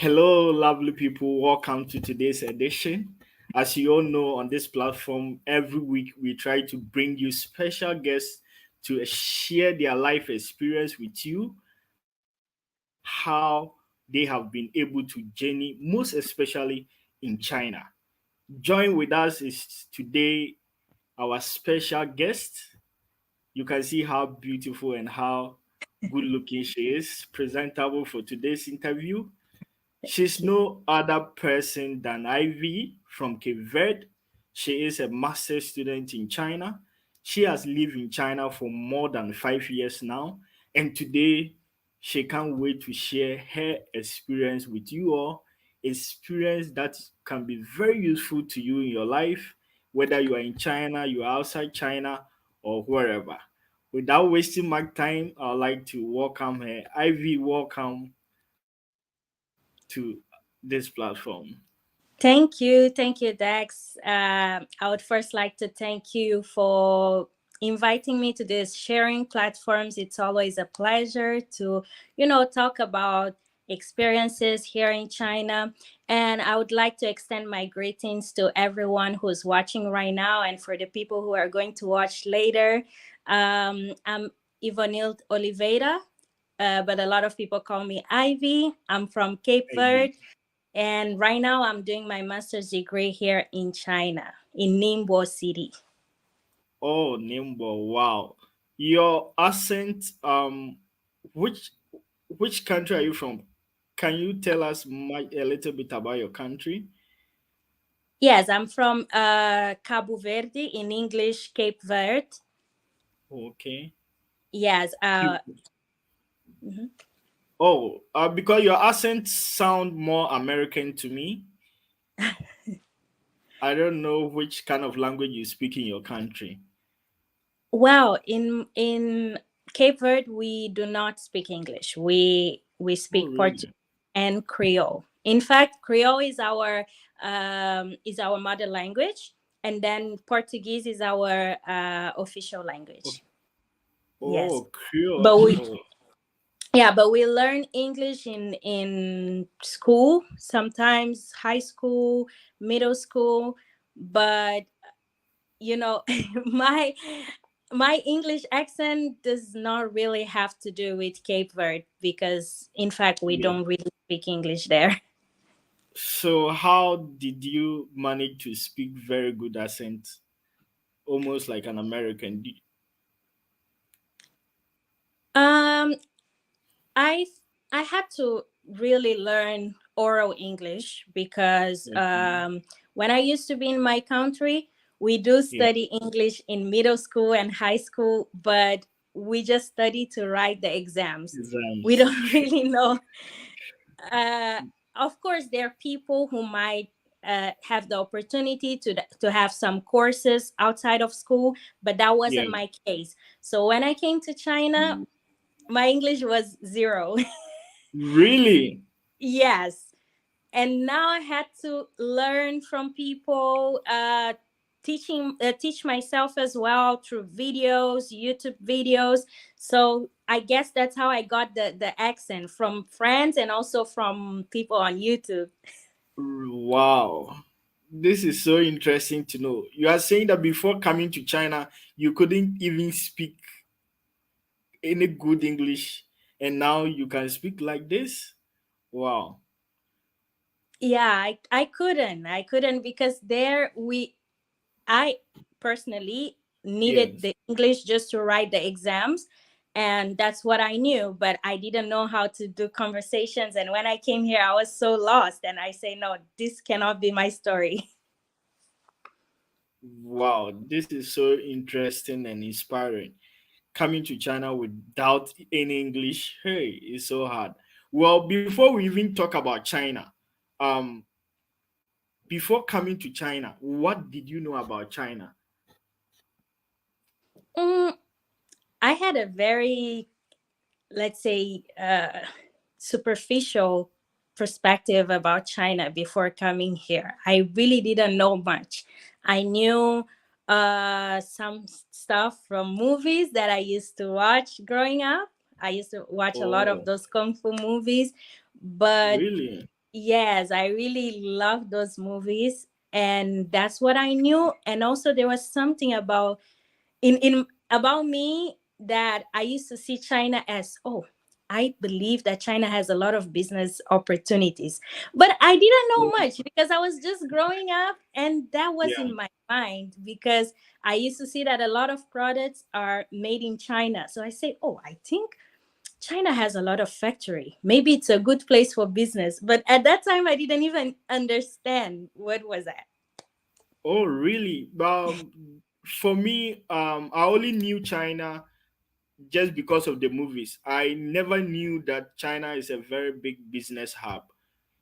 Hello, lovely people. Welcome to today's edition. As you all know, on this platform, every week we try to bring you special guests to share their life experience with you, how they have been able to journey, most especially in China. Join with us is today our special guest. You can see how beautiful and how good looking she is, presentable for today's interview. She's no other person than Ivy from Cape Verde. She is a master's student in China. She has lived in China for more than 5 years now, and today she can't wait to share her experience with you all. Experience that can be very useful to you in your life, whether you are in China, you are outside China, or wherever. Without wasting my time, I'd like to welcome her. Ivy, welcome to this platform. Thank you, Dex. I would first like to thank you for inviting me to this sharing platforms. It's always a pleasure to, talk about experiences here in China. And I would like to extend my greetings to everyone who's watching right now and for the people who are going to watch later. I'm Ivonilde Oliveira, but a lot of people call me Ivy. I'm from Cape Ivy. Verde. And right now, I'm doing my master's degree here in China, in Ningbo City. Oh, Nimbo, wow. Your accent, which which country are you from? Can you tell us a little bit about your country? Yes, I'm from Cabo Verde, in English, Cape Verde. Okay. Yes. Keep- Mhm. Oh, because your accent sound more American to me. I don't know which kind of language you speak in your country. Well, in Cape Verde, we do not speak English. We Oh, speak Portuguese really? and Creole. In fact, Creole is our mother language, and then Portuguese is our official Oh, language. Yes, oh, Creole. but we Oh, yeah, but we learn English in school, sometimes high school, middle school, but you know, my my English accent does not really have to do with Cape Verde because in fact we yeah. don't really speak English there. So how did you manage to speak very good accent, almost like an American? Um I I had to really learn oral English because Okay. when I used to be in my country, we do Yeah, study English in middle school and high school, but we just study to write the exams. We exams. don't really know. Uh, of course, there are people who might have the opportunity to have some courses outside of school, but that wasn't Yeah, my case. So when I came to China, my English was zero. really. Yes, and now I had to learn from people, teach myself as well through videos, YouTube videos. So I guess that's how I got the accent from friends and also from people on YouTube. Wow, this is so interesting to know. You are saying that before coming to China, you couldn't even speak any good English, and now you can speak like this. Wow. Yeah, I couldn't because there we I personally needed Yes. the English just to write the exams. And that's what I knew, but I didn't know how to do conversations. And when I came here, I was so lost. And I say, no, this cannot be my story. Wow, this is so interesting and inspiring. Coming to China without any English, hey, it's so hard. Well, before we even talk about China, um, before coming to China, what did you know about China? Mm, I had a very, let's say, superficial perspective about China before coming here. I really didn't know much. I knew some stuff from movies that I used to watch growing up. I used to watch a lot of Oh, those kung fu movies, but really? Yes, I really love those movies, and that's what I knew. And also, there was something about in about me that I used to see China as, oh, I believe that China has a lot of business opportunities, but I didn't know Oh, much because I was just growing up, and that was yeah. in my mind because I used to see that a lot of products are made in China. So I say, oh, I think China has a lot of factory. Maybe it's a good place for business. But at that time, I didn't even understand what was that. Oh, really? For me, I only knew China just because of the movies. I never knew that China is a very big business hub.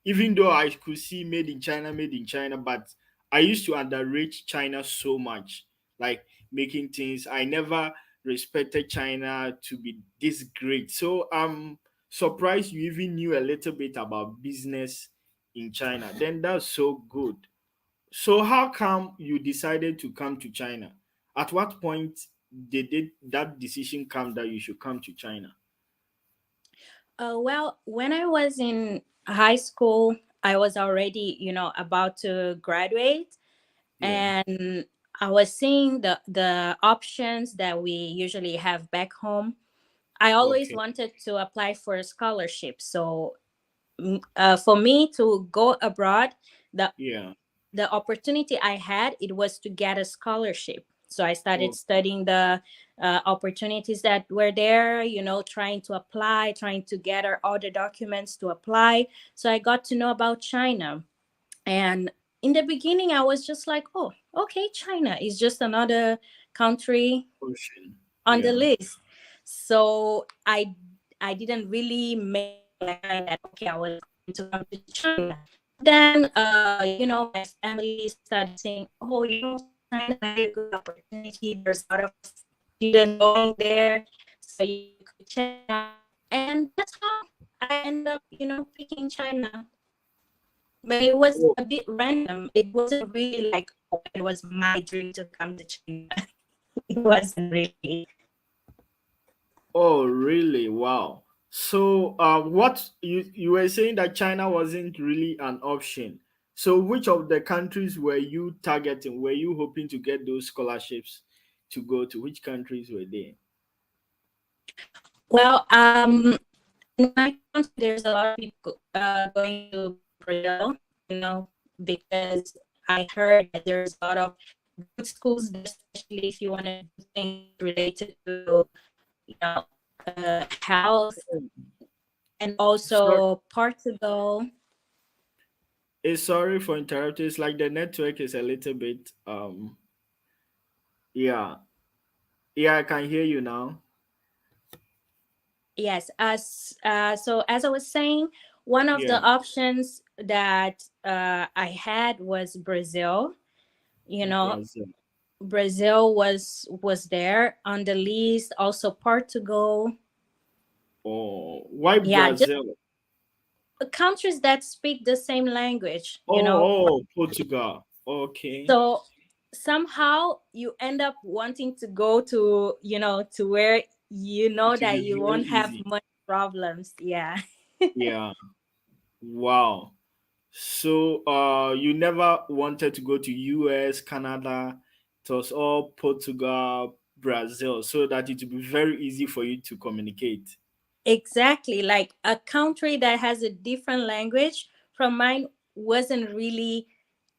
Even though I could see made in China, but I used to underrate China so much, like making things. I never respected China to be this great. So I'm surprised you even knew a little bit about business in China. Then that's so good. So how come you decided to come to China? At what point did that decision come that you should come to China? Well, when I was in high school, I was already, about to graduate, Yeah. and I was seeing the options that we usually have back home. I always Okay. wanted to apply for a scholarship. So, for me to go abroad, the Yeah. the opportunity I had, it was to get a scholarship. So I started Okay. studying the opportunities that were there, trying to apply, trying to gather all the documents to apply. So I got to know about China. And in the beginning, I was just like, oh, okay, China is just another country Ocean. on the Yeah. list. So I didn't really make up my mind that okay, I was going to come to China. Then my family started saying, oh, China is a very good opportunity. There's a lot of students going there, so you could check it out. And that's how I end up, picking China. But it was Oh, a bit random. It wasn't really like, oh, it was my dream to come to China. It wasn't really. oh, really? Wow. So, what you were saying that China wasn't really an option. So, which of the countries were you targeting? Were you hoping to get those scholarships to go to? Which countries were they? Well, in my country, there's a lot of people going to Brazil, because I heard that there's a lot of good schools there, especially if you want to do things related to, you know, health, and Sorry, also Portugal. sorry for interrupting. It's like the network is a little bit yeah. Yeah, I can hear you now. Yes, so as I was saying, one of the Yeah, options that I had was Brazil. You know, Brazil. Brazil was there on the list. Also Portugal. Oh, why Yeah, just Brazil? countries that speak the same language. Oh, Portugal. Okay. So somehow you end up wanting to go to to where It will that be you very won't have easy. much problems. Yeah. Yeah. Wow. So you never wanted to go to US, Canada. It was all Portugal, Brazil, so that it would be very easy for you to communicate. Exactly. Like a country that has a different language from mine wasn't really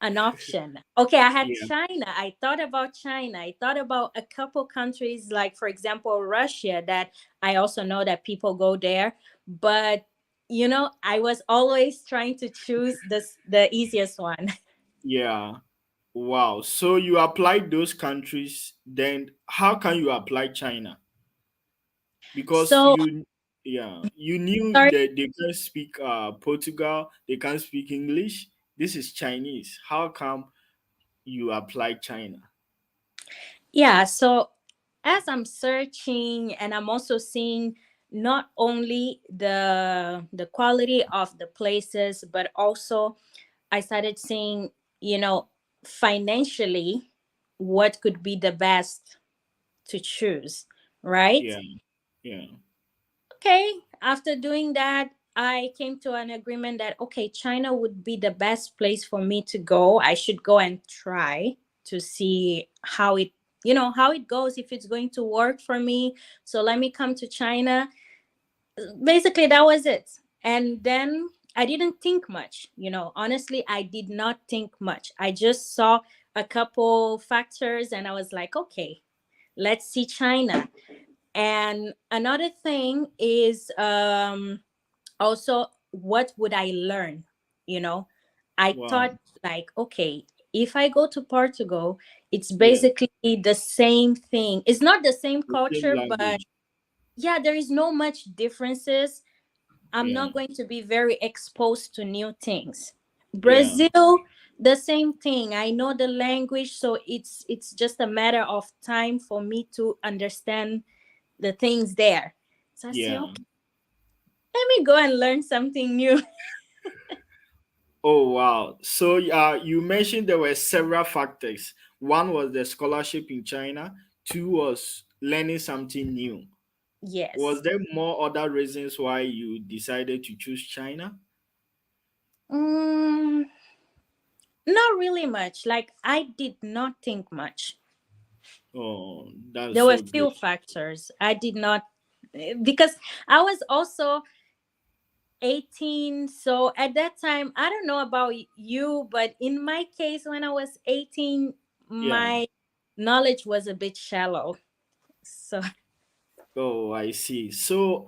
an option. Okay, I had Yeah. China. I thought about China. I thought about a couple countries, like, for example, Russia, that I also know that people go there. But, I was always trying to choose the easiest one. Yeah. Wow. So you applied those countries, then how can you apply China? Because So, you knew sorry. that they can't speak Portugal, they can't speak English. This is Chinese. How come you apply China? Yeah. So, as I'm searching, and I'm also seeing not only the quality of the places, but also I started seeing, you know financially, what could be the best to choose, right? Yeah, yeah, Okay, after doing that, I came to an agreement that okay, China would be the best place for me to go. I should go and try to see how it, how it goes, if it's going to work for me. So let me come to China. Basically, that was it. And then I didn't think much. Honestly, I did not think much. I just saw a couple factors and I was like, okay, let's see China. And another thing is, also, what would I learn? you know I Wow. thought, like, okay, if I go to Portugal, it's Yeah. basically the same thing. It's not the same The same culture, but language. yeah, there is no much differences. I'm Yeah. not going to be very exposed to new things. Yeah. Brazil, the same thing. I know the language, so it's just a matter of time for me to understand the things there. So I say, Yeah. okay, let me go and learn something new. Oh wow. So you mentioned there were several factors. One was the scholarship in China. Two was learning something new. Was Yes. there more other reasons why you decided to choose China? Mm, not really much. Like, I did not think much. Oh, that's There were so great. few factors. I did not, because I was also 18. So at that time, I don't know about you, but in my case, when I was 18, Yeah. my knowledge was a bit shallow. So Oh, I see. So,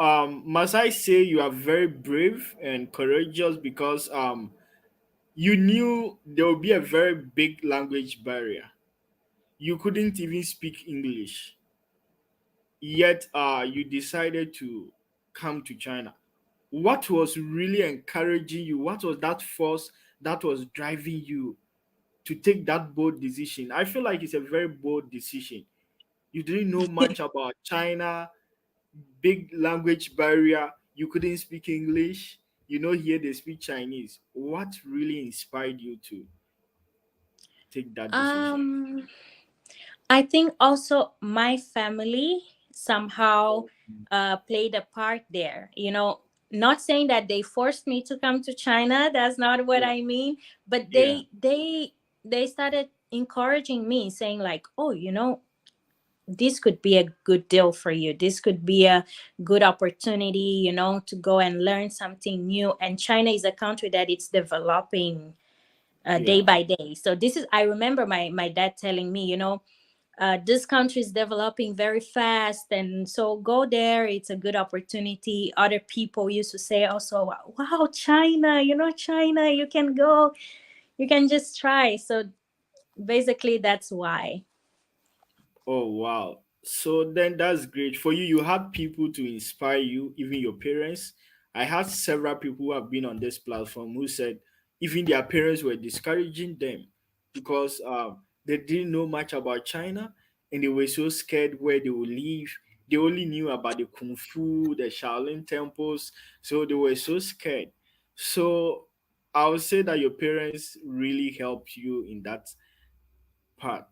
must I say you are very brave and courageous because you knew there would be a very big language barrier. You couldn't even speak English, yet you decided to come to China. What was really encouraging you? What was that force that was driving you to take that bold decision? I feel like it's a very bold decision. You didn't know much about China, big language barrier, you couldn't speak English, here they speak Chinese. What really inspired you to take that decision? um I think also my family somehow played a part there. Not saying that they forced me to come to China. That's not what Yeah, I mean. But yeah, they started encouraging me, saying like, "Oh, this could be a good deal for you. This could be a good opportunity, to go and learn something new." And China is a country that it's developing day yeah, by day. So this is, I remember my dad telling me, this country is developing very fast, and so go there, it's a good opportunity. Other people used to say also, wow, China, China, you can go, you can just try. So basically that's why. oh wow. So then that's great for you. You had people to inspire you, even your parents. I had several people who have been on this platform who said even their parents were discouraging them because they didn't know much about China and they were so scared where they would live. They only knew about the Kung Fu, the Shaolin temples, so they were so scared. So I would say that your parents really helped you in that part.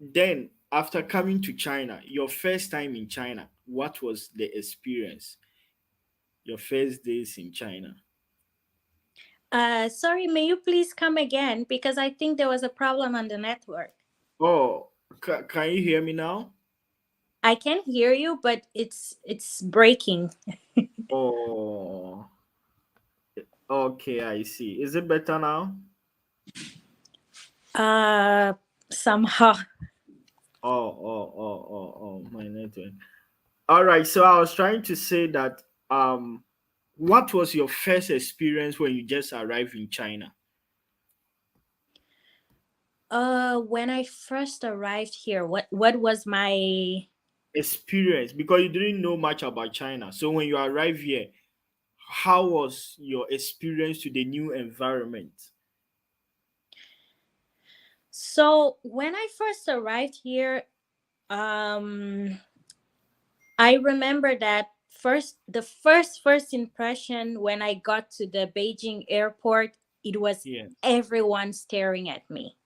Then, after coming to China, your first time in China, what was the experience? Your first days in China? Sorry, may you please come again, because I think there was a problem on the network. Oh, can you hear me now? I can hear you, but it's breaking. Oh, okay, I see. Is it better now? uh Somehow. My network. All right, so I was trying to say that what was your first experience when you just arrived in China? When I first arrived here, what was my Experience, because you didn't know much about China. So when you arrived here, how was your experience to the new environment? So when I first arrived here, um, I remember that the first impression when I got to the Beijing airport, it was Yeah. everyone staring at me.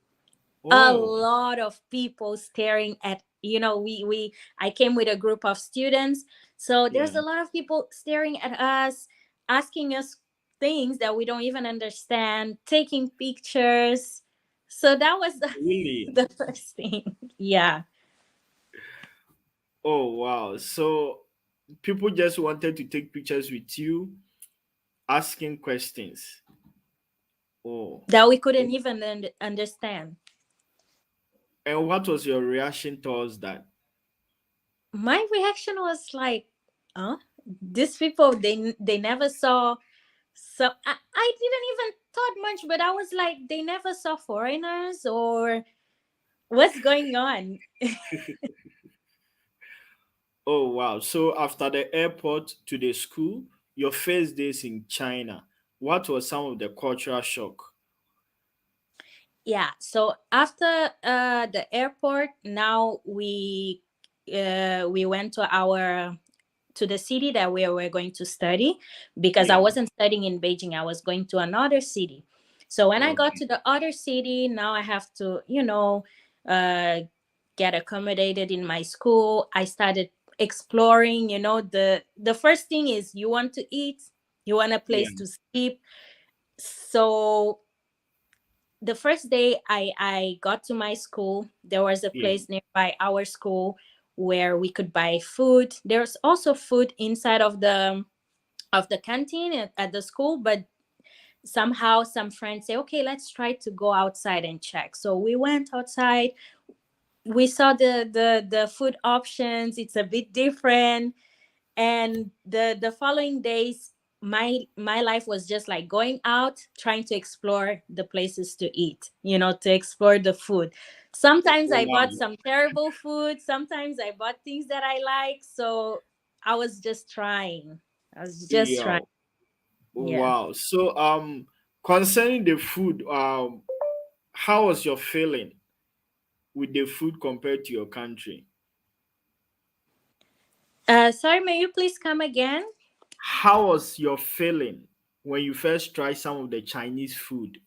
A Oh, lot of people staring at, I came with a group of students, so there's yeah. a lot of people staring at us. asking us things that we don't even understand, taking pictures. So that was the, Really? the first thing. Yeah. Oh wow. So people just wanted to take pictures with you, asking questions. Oh. That we couldn't even understand. And what was your reaction towards that? My reaction was like, huh? These people, they never saw. So I didn't even thought much, but I was like, they never saw foreigners, or what's going on? Oh wow. So after the airport to the school, your first days in China, what was some of the cultural shock? Yeah. So after the airport, now we went to our to the city that we were going to study, because I Yeah. wasn't studying in Beijing. I was going to another city. So when I got Okay. to the other city, now I have to, uh, get accommodated in my school. I started exploring. The first thing is you want to eat, you want a Yeah. place to sleep. So the first day I got to my school, there was a Yeah. place nearby our school where we could buy food. There's also food inside of the canteen at the school, but somehow some friends say, okay, let's try to go outside and check. So we went outside. We saw the food options. It's a bit different. And the following days, my life was just like going out, trying to explore the places to eat, to explore the food. Sometimes Oh I bought wow. some terrible food, sometimes I bought things that I like. So I was just trying. I was just Yeah. trying. Yeah. Wow. So concerning the food, how was your feeling with the food compared to your country? Sorry, may you please come again? How was your feeling when you first tried some of the Chinese food?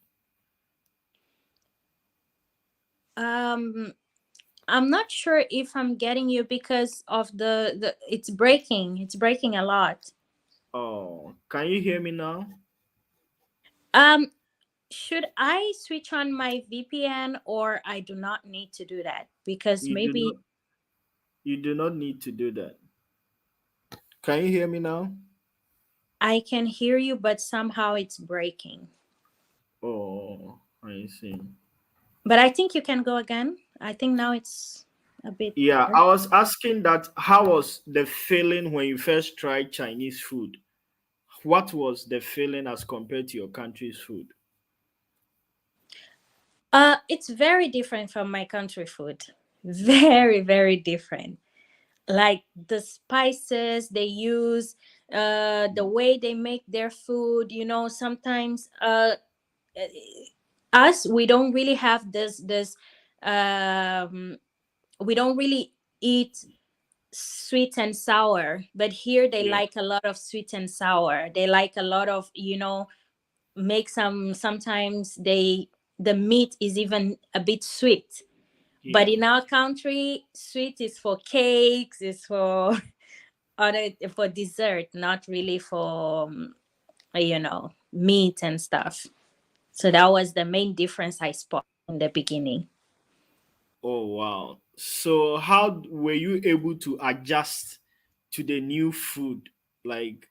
um I'm not sure if I'm getting you because of the it's breaking a lot. Oh, can you hear me now? um Should I switch on my VPN, or I do not need to do that? Because You do maybe not you do not need to do that. Can you hear me now? I can hear you, but somehow it's breaking. Oh, I see. But I think you can go again. I think now it's a bit Yeah, better. I was asking that how was the feeling when you first tried Chinese food? What was the feeling as compared to your country's food? It's very different from my country food. Very, very different. Like the spices they use, the way they make their food. Sometimes us, we don't really have this um we don't really eat sweet and sour, but here they Yeah, like a lot of sweet and sour. They like a lot of, make sometimes the meat is even a bit sweet. But yeah. in our country, sweet is for cakes, is for other, for dessert, not really for meat and stuff. So that was the main difference I spot in the beginning. Oh wow. So how were you able to adjust to the new food? Like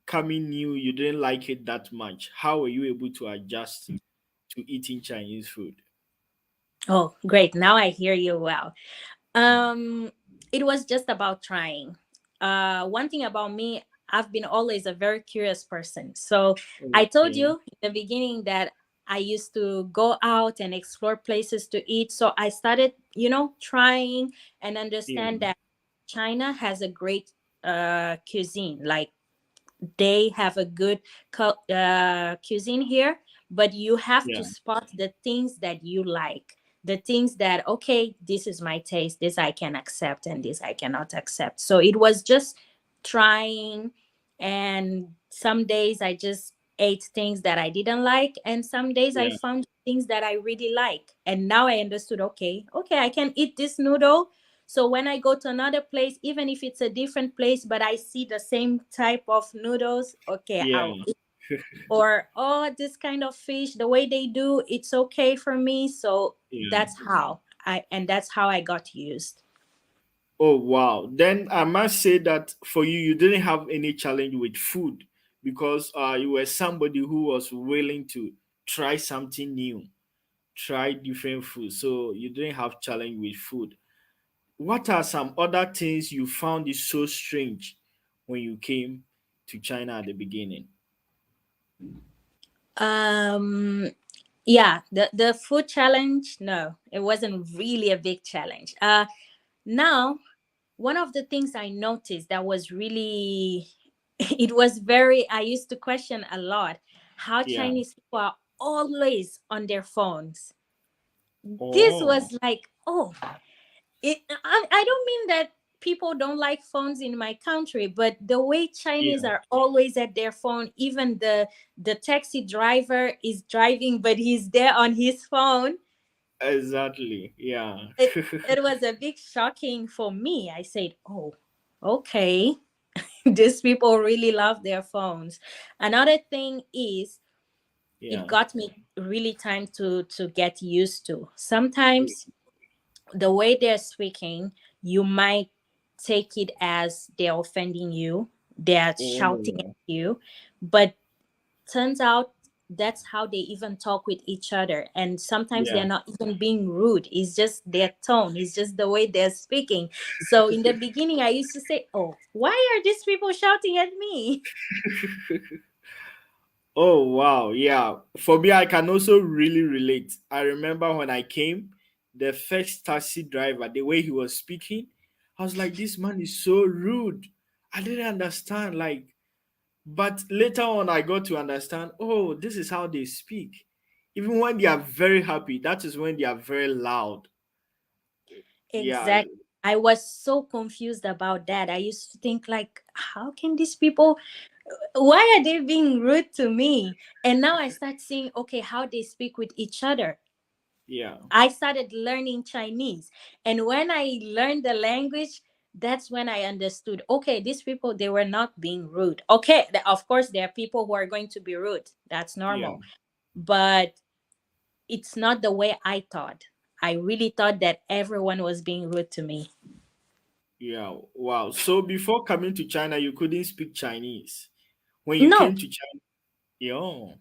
coming new, you didn't like it that much. How were you able to adjust to eating Chinese food? Oh, great. Now I hear you well. Um, it was just about trying. One thing about me, I've been always a very curious person. So I told Okay. you in the beginning that I used to go out and explore places to eat. So I started, trying and Yeah, understand that China has a great cuisine. Like they have a good cuisine here, but you have to yeah. spot the things that you like, the things that, okay, this is my taste, this I can accept and this I cannot accept. So it was just trying. And some days I just ate things that I didn't like, and some days I Yeah. found things that I really like. And now I understood, okay, I can eat this noodle, So when I go to another place, even if it's a different place, but I see the same type of noodles, okay, Yeah. I'll eat. Or, oh, this kind of fish, the way they do, it's okay for me. So Yeah. that's how I got used. Oh wow. Then I must say that for you, you didn't have any challenge with food because you were somebody who was willing to try something new, try different food. So you didn't have challenge with food. What are some other things you found is so strange when you came to China at the beginning? Um, yeah, the food challenge, no, it wasn't really a big challenge. Now, one of the things I noticed that was really, it was very, I used to question a lot how Yeah. Chinese people are always on their phones. This Oh, was like, oh, I don't mean that people don't like phones in my country, but the way Chinese yeah, are always at their phone, even the taxi driver is driving, but he's there on his phone. exactly. Yeah. It was a big shocking for me. I said, oh, okay. These people really love their phones. Another thing is, it Yeah. got me really time to get used to. Sometimes the way they're speaking, you might take it as they're offending you, they're shouting at Oh, you, but turns out that's how they even talk with each other. And sometimes yeah. they're not even being rude, it's just their tone, it's just the way they're speaking. So in the beginning, I used to say, oh, why are these people shouting at me? Oh wow, yeah. For me, I can also really relate. I remember when I came, the first taxi driver, the way he was speaking, I was like, this man is so rude. I didn't understand. But later on, I got to understand, oh, this is how they speak. Even when they are very happy, that is when they are very loud. Yeah, Exactly. I was so confused about that. I used to think like, how can these people, why are they being rude to me? And now I start seeing, okay, how they speak with each other. yeah, I started learning Chinese. And when I learned the language, that's when I understood, okay, these people, they were not being rude. Okay, of course, there are people who are going to be rude. That's yeah, normal. But it's not the way I thought. I really thought that everyone was being rude to me. yeah. Wow. So before coming to China, you couldn't speak Chinese. When you No, came to China, yeah.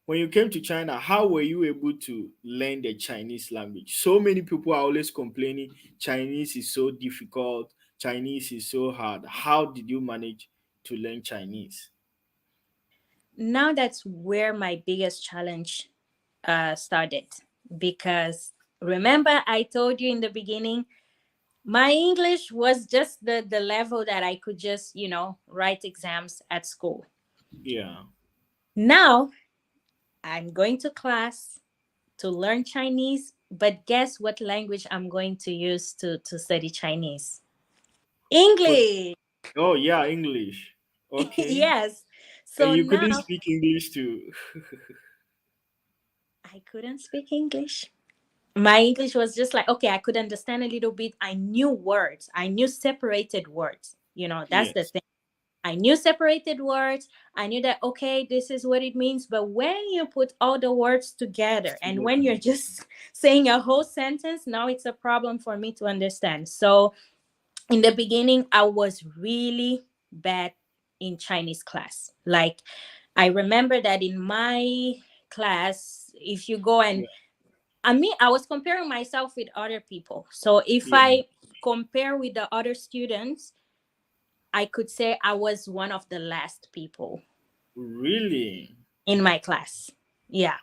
When you came to China, how were you able to learn the Chinese language? So many people are always complaining Chinese is so difficult, Chinese is so hard. How did you manage to learn Chinese? now that's where my biggest challenge started. Because remember, I told you in the beginning, my English was just the level that I could just, write exams at school. Yeah. Now I'm going to class to learn Chinese, but guess what language I'm going to use to study Chinese? For English. oh yeah, English. Okay. Yes. And So you couldn't now speak English too. I couldn't speak English. My English was just like, okay, I could understand a little bit. I knew words, I knew separated words. That's the Yes. thing. I knew separated words. I knew that, okay, this is what it means. But when you put all the words together and when you're just saying a whole sentence, now it's a problem for me to understand. So in the beginning, I was really bad in Chinese class. Like, I remember that in my class, if you go and Yeah. I was comparing myself with other people. So if Yeah. I compare with the other students, I could say I was one of the last people Really? in my class. Yeah.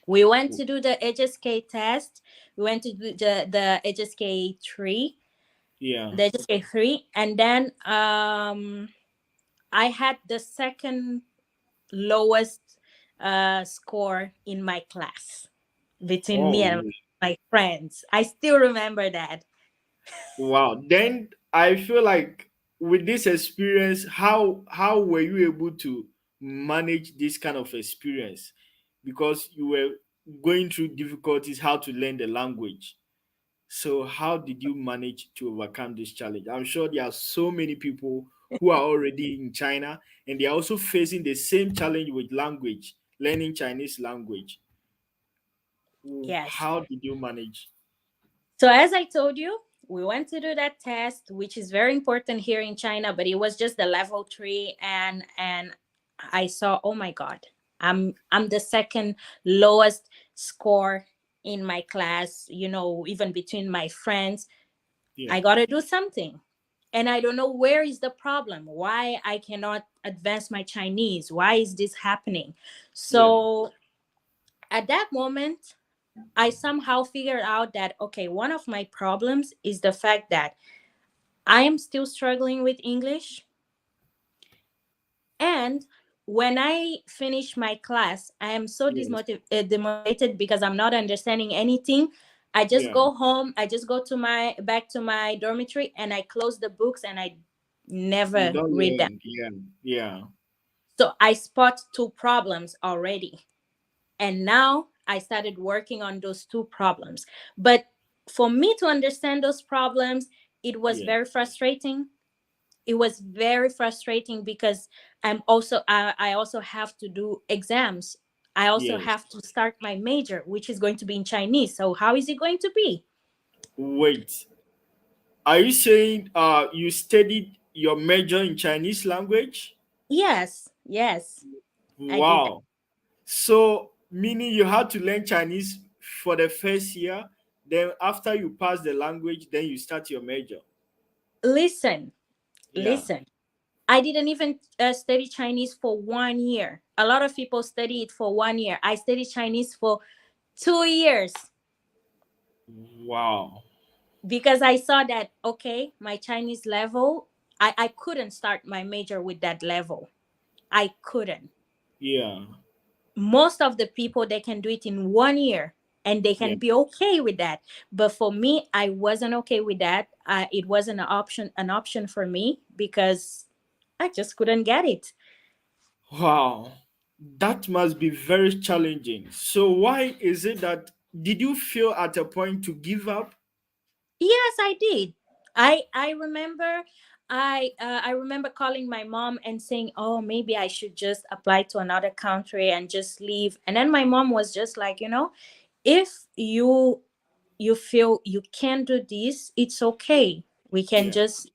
We went to do the HSK test. We went to do the HSK 3, Yeah. the HSK 3. And then I had the second lowest score in my class between Oh, me and really? my friends. I still remember that. Wow. Then I feel like with this experience, how were you able to manage this kind of experience? Because you were going through difficulties how to learn the language. So how did you manage to overcome this challenge? I'm sure there are so many people who are already in China and they are also facing the same challenge with language, learning Chinese language. Yes. How did you manage? So as I told you, we went to do that test, which is very important here in China, but it was just the level 3, and I saw, oh my god, I'm the second lowest score in my class, even between my friends. I Yeah, got to do something. And I don't know where is the problem. Why I cannot advance my Chinese? Why is this happening? yeah, So at that moment, I somehow figured out that, okay, one of my problems is the fact that I am still struggling with English. And when I finish my class, I am so yes, demotivated because I'm not understanding anything. I just yeah. go home, I just go to my back to my dormitory, and I close the books and I You never don't read them. learn. Yeah, yeah, So I spot two problems already. And now I started working on those two problems. But for me to understand those problems, it was yeah, very frustrating. It was very frustrating because I also have to do exams. I also yes. have to start my major, which is going to be in Chinese. So how is it going to be? Wait, are you saying you studied your major in Chinese language? Yes, yes, I did that. Wow. So, meaning you had to learn Chinese for the first year, then after you pass the language, then you start your major. Listen, Yeah. listen. I didn't even study Chinese for 1 year. A lot of people study it for 1 year. I studied Chinese for 2 years Wow. because I saw that, okay, my Chinese level, I couldn't start my major with that level. I couldn't. Yeah. Most of the people, they can do it in 1 year and they Yeah. can be okay with that. But for me, I wasn't okay with that. It wasn't an option for me because I just couldn't get it. Wow. That must be very challenging. So, why is it that did you feel at a point to give up? Yes, I did. I remember I remember calling my mom and saying, "Oh, maybe I should just apply to another country and just leave." And then my mom was just like, if you feel you can do this, it's okay. We can Yeah. just,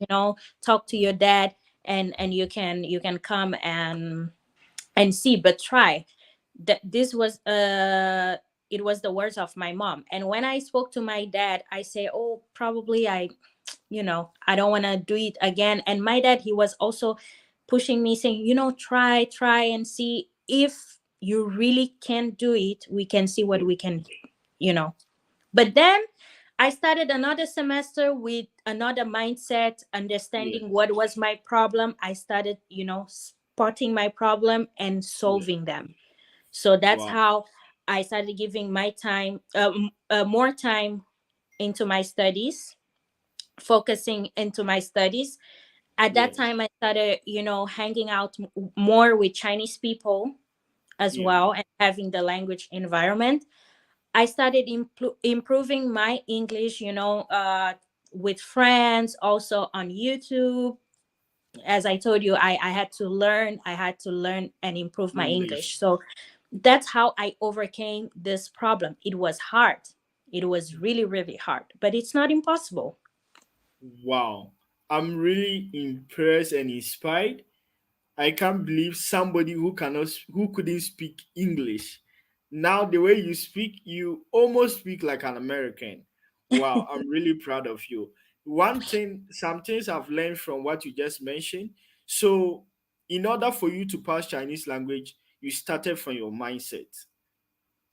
talk to your dad, and you can come and see, but try. That this was it was the words of my mom. And when I spoke to my dad, I say, oh, probably I don't want to do it again. And my dad, he was also pushing me, saying, try and see if you really can do it. We can see what Yeah. we can, you know but then I started another semester with another mindset, Yeah. understanding what was my problem. I started, spotting my problem and Yeah. solving them. So that's Wow. how I started giving my time, more time into my studies, focusing into my studies. At that Yes. time, I started, hanging out more with Chinese people as Yeah. well, and having the language environment. I started improving my English, with friends, also on YouTube. As I told you, I had to learn and improve my English. English. So that's how I overcame this problem. It was hard. It was really, really hard, but it's not impossible. Wow. I'm really impressed and inspired. I can't believe somebody who couldn't speak English. Now the way you speak, you almost speak like an American. Wow, I'm really proud of you. Some things I've learned from what you just mentioned. So, in order for you to pass Chinese language, you started from your mindset.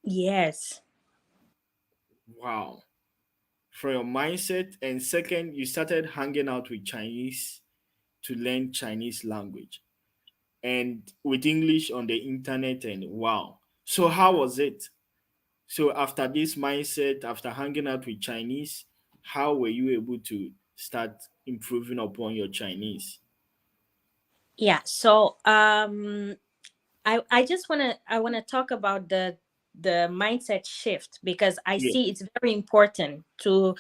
Yes. Wow, from your mindset, and second, you started hanging out with Chinese to learn Chinese language and with English on the internet, and wow. So how was it? So after this mindset, after hanging out with Chinese, how were you able to start improving upon your Chinese? Yeah. So I want to talk about the mindset shift, because I Yeah. see it's very important to,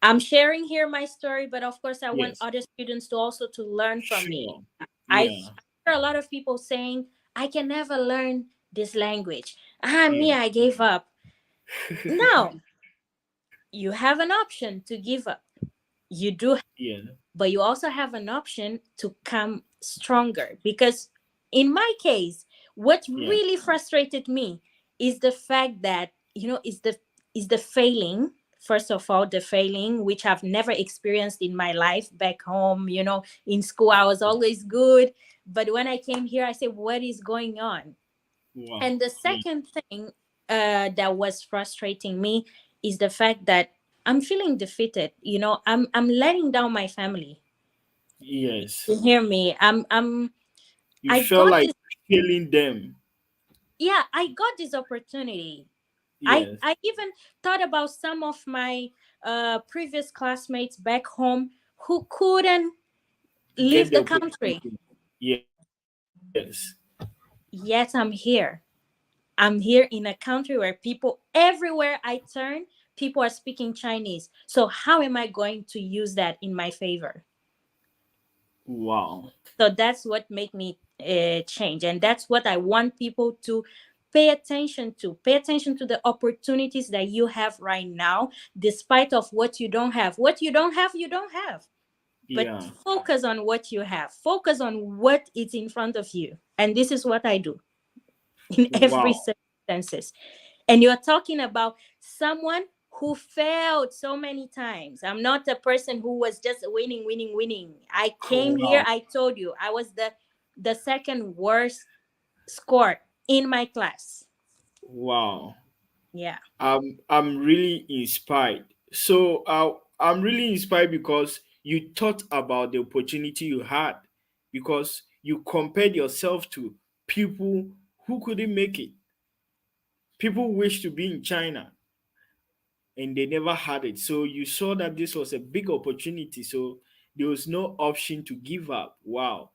I'm sharing here my story, but of course I want Yes. other students to also to learn from me. Sure. I Yeah. hear a lot of people saying, I can never learn this language. Ah, me, Yeah. I gave up. No, you have an option to give up. You do, Yeah. but you also have an option to come stronger. Because in my case, what Yeah. really frustrated me is the fact that, is the failing. First of all, the failing, which I've never experienced in my life back home. In school I was always good, but when I came here I said, what is going on? Wow. And the Yeah. second thing that was frustrating me is the fact that I'm feeling defeated. I'm letting down my family. Yes. You hear me? You I felt got like this. killing them. Yeah, I got this opportunity. I Yes. I even thought about some of my previous classmates back home who couldn't Get leave the the country. opportunity. Yes. Yet I'm here. I'm here in a country where people, everywhere I turn, people are speaking Chinese. So how am I going to use that in my favor? Wow. So that's what made me change, and that's what I want people to pay attention to. Pay attention to the opportunities that you have right now, despite of what you don't have. What you don't have, you don't have. But Yeah. focus on what you have. Focus on what is in front of you, and this is what I do in every Wow. circumstances. And you're talking about someone who failed so many times. I'm not a person who was just winning, winning, winning. I came here, Wow. I told you, I was the second worst score in my class. Wow. Yeah. I'm really inspired. So I'm really inspired because you thought about the opportunity you had, because you compared yourself to people who couldn't make it. People wish to be in China and they never had it. So you saw that this was a big opportunity. So there was no option to give up. Wow.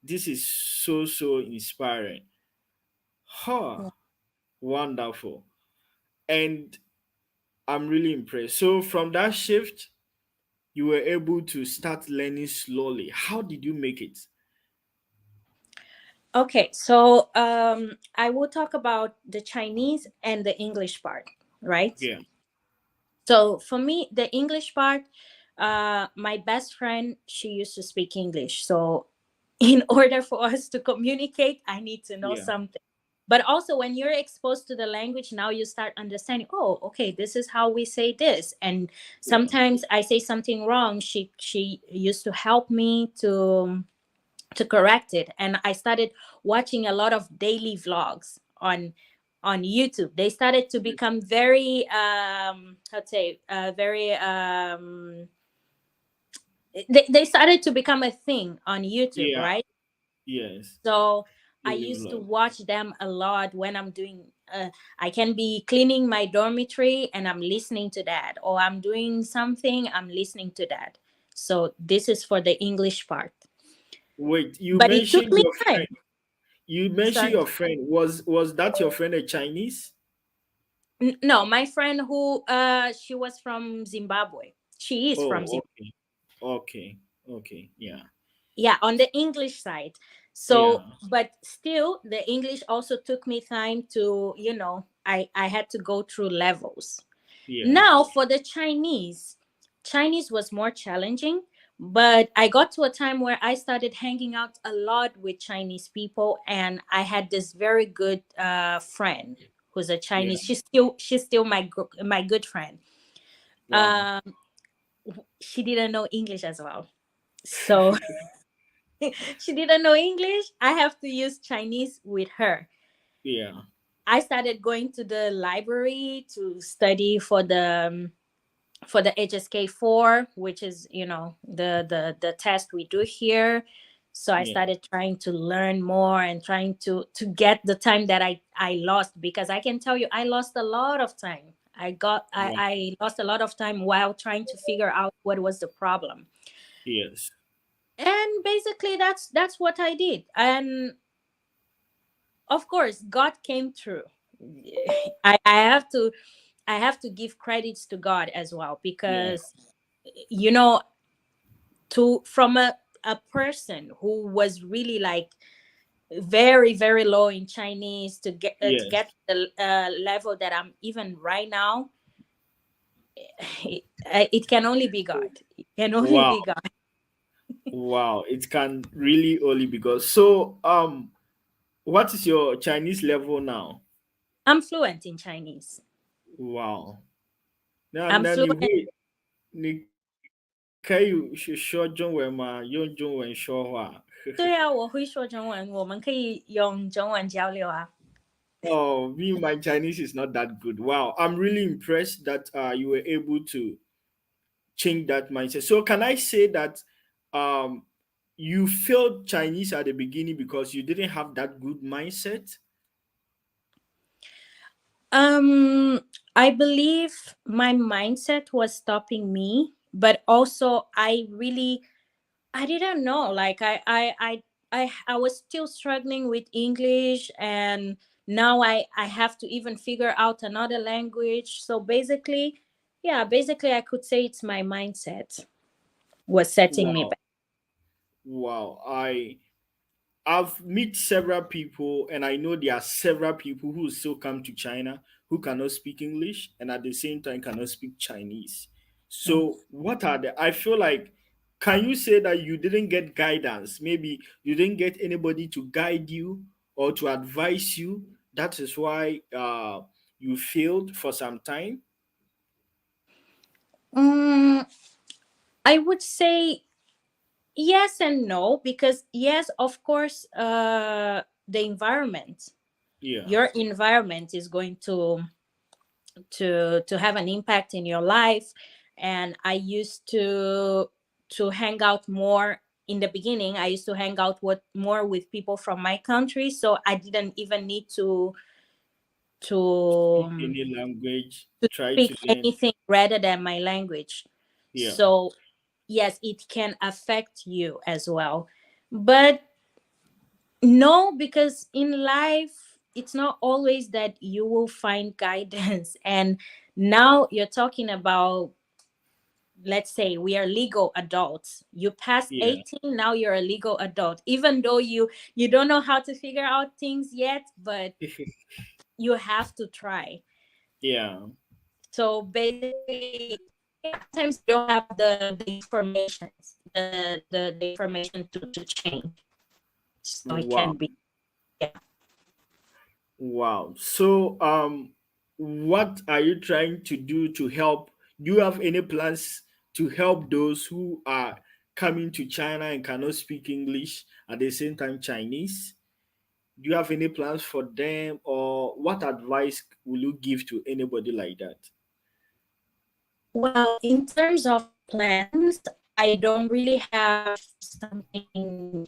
This is so inspiring. Huh. Wonderful. And I'm really impressed. So from that shift, you were able to start learning slowly. How did you make it? Okay, so I will talk about the Chinese and the English part, right? Yeah. So for me, the English part, my best friend, she used to speak English. So in order for us to communicate, I need to know Yeah. something. But also when you're exposed to the language, now you start understanding, oh, okay, this is how we say this. And Yeah. sometimes I say something wrong. She used to help me to correct it. And I started watching a lot of daily vlogs on YouTube. They started to become very how to say very they started to become a thing on YouTube, Yeah. right? Yes. So I Daily used to vlog. watch them a lot when I'm doing I can be cleaning my dormitory and I'm listening to that, or I'm doing something, I'm listening to that. So this is for the English part. Wait, you But it took mentioned me your time. friend. You mentioned Sorry. your friend. Was that your friend a Chinese? No, my friend who she was from Zimbabwe. She is from Oh, Zimbabwe. okay. Okay. Okay. Yeah. Yeah, on the English side. So, Yeah. but still the English also took me time to, I had to go through levels. Yeah. Now for the Chinese, Chinese was more challenging, but I got to a time where I started hanging out a lot with Chinese people, and I had this very good friend who's a Yeah. Chinese. She's still my good friend. Wow. Um, she didn't know English as well, so she didn't know English. I have to use Chinese with her. Yeah. I started going to the library to study for the HSK4, which is the test we do here. So I Yeah. started trying to learn more and trying to get the time that I lost, because I can tell you I lost a lot of time. Wow. I lost a lot of time while trying to figure out what was the problem. Yes. And basically that's what I did. And of course God came through. I have to, I have to give credits to God as well, Yeah. because you know, to from a person who was really like very very low in Chinese to Yes. get the level that I'm even right now, it can only be God. It can only Wow. be God. Wow. It can really only be God. So what is your Chinese level now? I'm fluent in Chinese. Wow. Then I'm then you fluent. wait. Ni kai sure John when ma yon John when sure. 对啊，我会说中文，我们可以用中文交流啊。Oh, me, my Chinese is not that good. Wow, I'm really impressed that you were able to change that mindset. So, can I say that um, you failed Chinese at the beginning because you didn't have that good mindset? Um, I believe my mindset was stopping me, but also I didn't know. Like I was still struggling with English, and now I have to even figure out another language. So basically, yeah, basically I could say it's my mindset was setting me Wow, back. wow. I've met several people, and I know there are several people who still come to China who cannot speak English and at the same time cannot speak Chinese. Mm. So, what are the? I feel like, can you say that you didn't get guidance? Maybe you didn't get anybody to guide you or to advise you. That is why you failed for some time. Mm, I would say yes and no, because yes, of course, the environment, Yeah, your environment is going to have an impact in your life. And I used to hang out more. In the beginning I used to hang out with more with people from my country, so I didn't even need to speak um, any language. to Try to speak learn. anything rather than my language. Yeah, So yes, it can affect you as well. But no, because in life it's not always that you will find guidance. And now you're talking about, let's say we are legal adults. You passed yeah, 18, now you're a legal adult, even though you don't know how to figure out things yet, but you have to try. yeah. So basically, yeah, sometimes you don't have the information, the information to change. So it Wow. can be, yeah. Wow. So, what are you trying to do to help? Do you have any plans to help those who are coming to China and cannot speak English at the same time Chinese? Do you have any plans for them, or what advice will you give to anybody like that? Well, in terms of plans, I don't really have something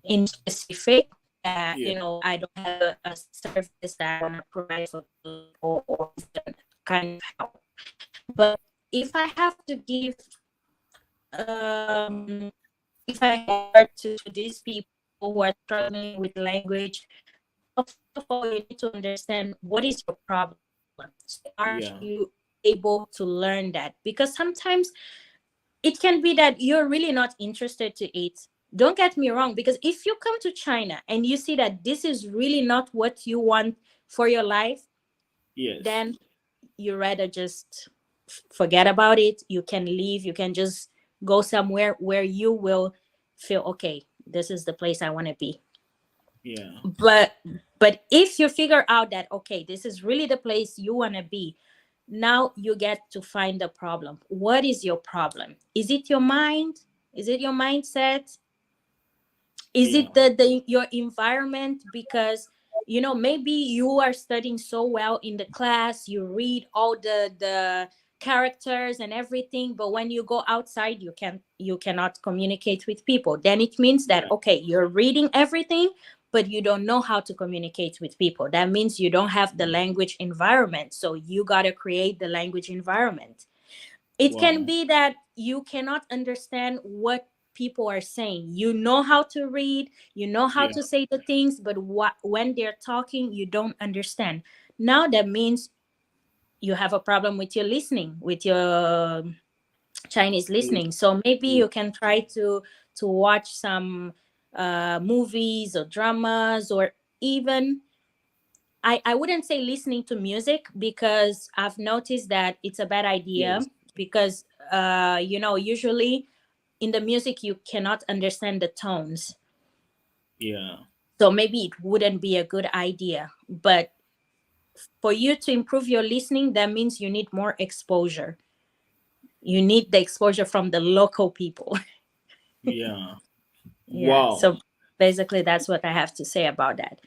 in specific that, Yeah, I don't have a service that I want to provide for people, or even kind of help. But if I have to give, um if I have to these people who are struggling with language, well, first of all, you need to understand what is your problem. So aren't yeah, you able to learn that? Because sometimes it can be that you're really not interested to eat. Don't get me wrong, because if you come to China and you see that this is really not what you want for your life, yes, then you rather just forget about it. You can leave, you can just go somewhere where you will feel okay, this is the place I want to be. yeah, But if you figure out that okay, this is really the place you want to be, now you get to find the problem. What is your problem? Is it your mind? Is it your mindset? Is yeah, it the your environment? Because maybe you are studying so well in the class, you read all the characters and everything, but when you go outside you cannot communicate with people. Then it means that yeah, okay, you're reading everything, but you don't know how to communicate with people. That means you don't have the language environment, so you got to create the language environment. It can wow, be that you cannot understand what people are saying. You know how to read, you know how Yeah. to say the things, but when they're talking, you don't understand. Now that means you have a problem with your listening, with your Chinese listening. So maybe Yeah. you can try to watch some movies or dramas, or even I wouldn't say listening to music, because I've noticed that it's a bad idea, Yes. because usually in the music you cannot understand the tones. Yeah. So maybe it wouldn't be a good idea. But for you to improve your listening, that means you need more exposure. You need the exposure from the local people. Yeah. Yeah. Wow. So basically that's what I have to say about that.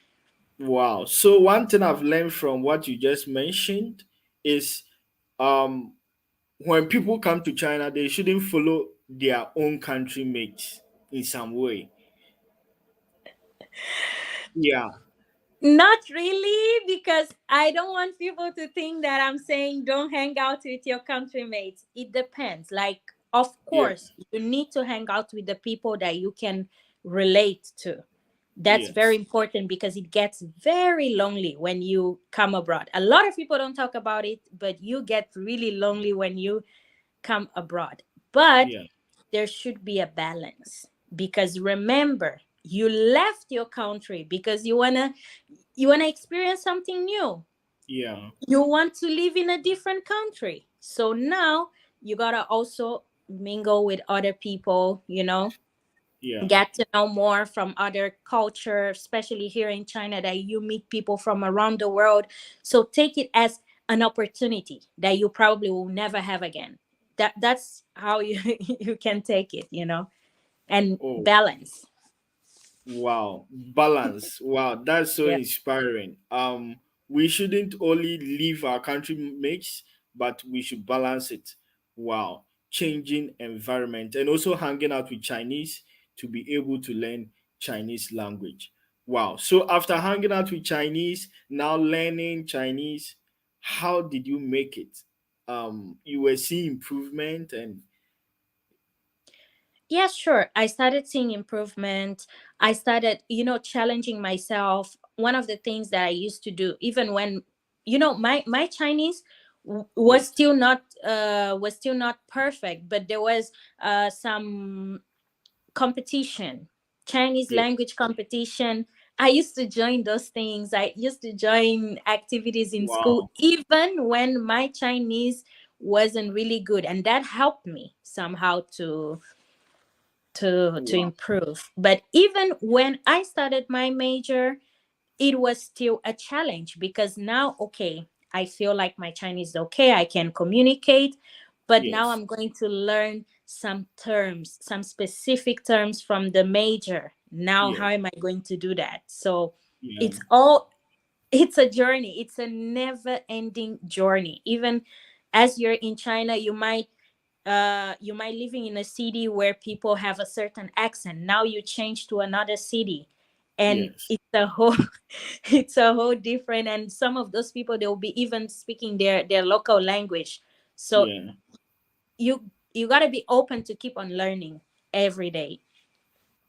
Wow. So one thing I've learned from what you just mentioned is um when people come to China, they shouldn't follow their own country mates in some way. Yeah. Not really, because I don't want people to think that I'm saying don't hang out with your country mates. It depends. Like, of Yeah. course, you need to hang out with the people that you can relate to. That's very Yes. important, because it gets very lonely when you come abroad. A lot of people don't talk about it, but you get really lonely when you come abroad. But Yeah. there should be a balance, because remember, you left your country because you want to experience something new. Yeah. You want to live in a different country. So now you got to also mingle with other people, Yeah. get to know more from other culture, especially here in China, that you meet people from around the world. So take it as an opportunity that you probably will never have again. That's how you you can take it, and Oh, balance. wow. Balance. Wow, that's so Yeah. inspiring. We shouldn't only leave our country mates, but we should balance it. Wow. Changing environment and also hanging out with Chinese to be able to learn Chinese language. Wow. So after hanging out with Chinese, now learning Chinese, how did you make it? You were seeing improvement and Yeah, sure. I started seeing improvement. I started, challenging myself. One of the things that I used to do, even when, my Chinese was yes. still not perfect, but there was some competition, Chinese Yeah. language competition. I used to join those things. I used to join activities in school, Wow. even when my Chinese wasn't really good, and that helped me somehow to Wow. improve. But even when I started my major, it was still a challenge, because now, okay, I feel like my Chinese is okay, I can communicate, but now Yes. I'm going to learn some terms, some specific terms from the major. Now how Yes. am I going to do that? So Yeah. it's a journey, it's a never ending journey. Even as you're in China, you might living in a city where people have a certain accent. Now you change to another city, and Yes. it's a whole it's a whole different, and some of those people, they'll be even speaking their local language. So Yeah. you got to be open to keep on learning every day.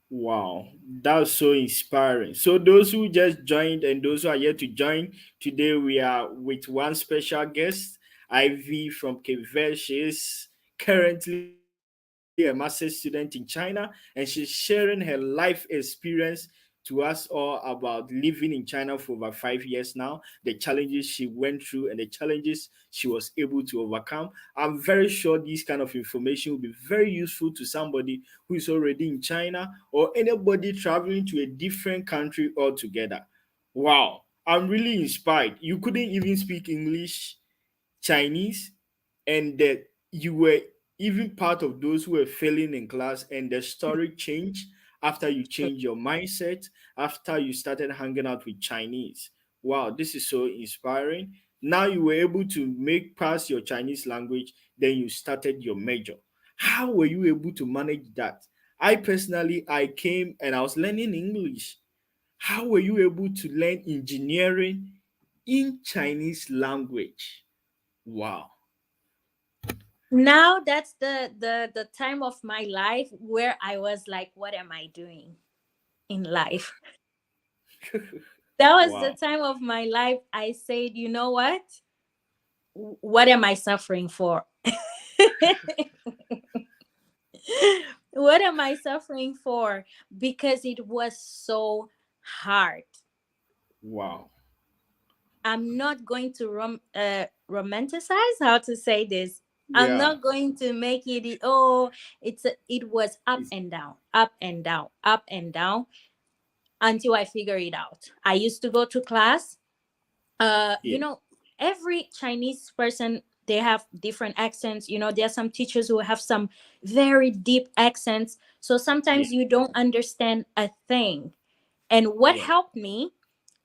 Wow. That's so inspiring. So those who just joined and those who are yet to join, today we are with one special guest, Ivy from Cape Verde. She is currently a master's student in China and she's sharing her life experience to us all about living in China for over 5 years now, the challenges she went through and the challenges she was able to overcome. I'm very sure this kind of information will be very useful to somebody who is already in China or anybody traveling to a different country altogether. Wow, I'm really inspired. You couldn't even speak English, Chinese, and that you were even part of those who were failing in class, and the story changed after you changed your mindset, after you started hanging out with Chinese. Wow, this is so inspiring. Now you were able to make pass your Chinese language, then you started your major. How were you able to manage that? I personally, I came and I was learning English. How were you able to learn engineering in Chinese language? Wow. Now that's the time of my life where I was like, what am I doing in life? That was the Wow. time of my life I said, you know what? What am I suffering for? What am I suffering for? Because it was so hard. Wow. I'm not going to romanticize how to say this. I'm Yeah. not going to make it. Oh, it was up It's, and down, up and down, up and down until I figure it out. I used to go to class. yeah. Every Chinese person, they have different accents. There are some teachers who have some very deep accents. So Yeah. sometimes you don't understand a thing. And what Yeah. helped me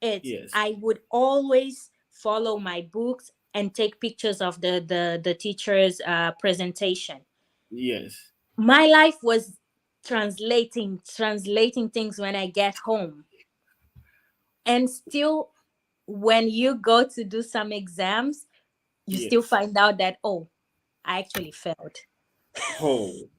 is Yes. I would always follow my books and take pictures of the teacher's presentation. Yes. My life was translating things when I get home. And still, when you go to do some exams, you still Yes. find out that, oh, I actually failed. Oh.